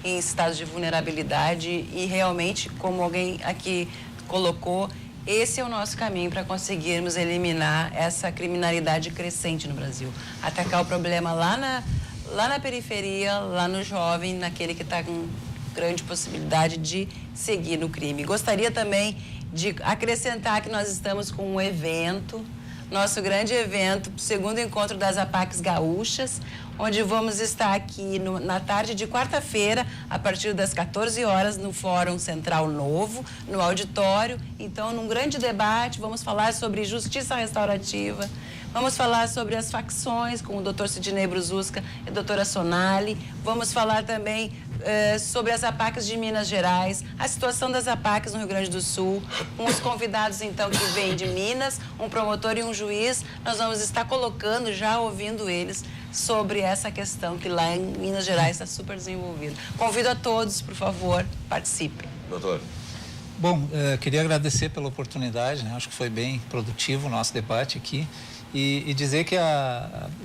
em estados de vulnerabilidade e realmente, como alguém aqui colocou, esse é o nosso caminho para conseguirmos eliminar essa criminalidade crescente no Brasil. Atacar o problema lá na periferia, lá no jovem, naquele que está com grande possibilidade de seguir no crime. Gostaria também de acrescentar que nós estamos com um evento, nosso grande evento, o segundo encontro das APACs gaúchas, onde vamos estar aqui na tarde de quarta-feira, a partir das 14 horas, no Fórum Central Novo, no auditório. Então, num grande debate, vamos falar sobre justiça restaurativa, vamos falar sobre as facções, com o Dr. Sidney Brususca e a doutora Sonali. Vamos falar também sobre as APACs de Minas Gerais, a situação das APACs no Rio Grande do Sul, com os convidados, então, que vêm de Minas, um promotor e um juiz. Nós vamos estar colocando, já ouvindo eles, sobre essa questão que lá em Minas Gerais está super desenvolvida. Convido a todos, por favor, participem. Doutor. Bom, queria agradecer pela oportunidade, né? Acho que foi bem produtivo o nosso debate aqui. E dizer que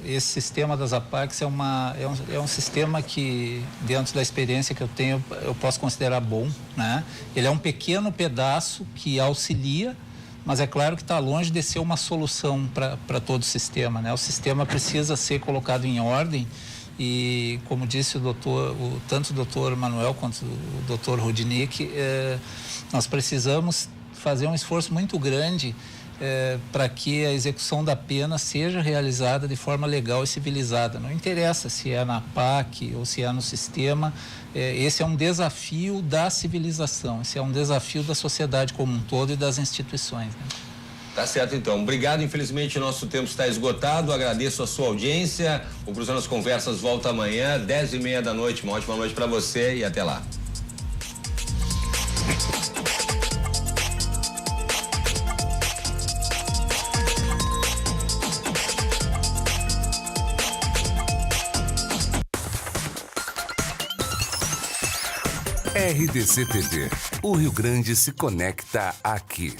esse sistema das APACs é um sistema que, dentro da experiência que eu tenho, eu posso considerar bom, né? Ele é um pequeno pedaço que auxilia, mas é claro que está longe de ser uma solução para todo o sistema, né? O sistema precisa ser colocado em ordem e, como disse tanto o doutor Manuel quanto o doutor Rudnick, nós precisamos fazer um esforço muito grande para que a execução da pena seja realizada de forma legal e civilizada. Não interessa se é na PAC ou se é no sistema, esse é um desafio da civilização, esse é um desafio da sociedade como um todo e das instituições, né? Tá certo, então. Obrigado. Infelizmente, nosso tempo está esgotado. Agradeço a sua audiência. O Cruzando as Conversas volta amanhã, 10h30 da noite. Uma ótima noite para você e até lá. RDC TV. O Rio Grande se conecta aqui.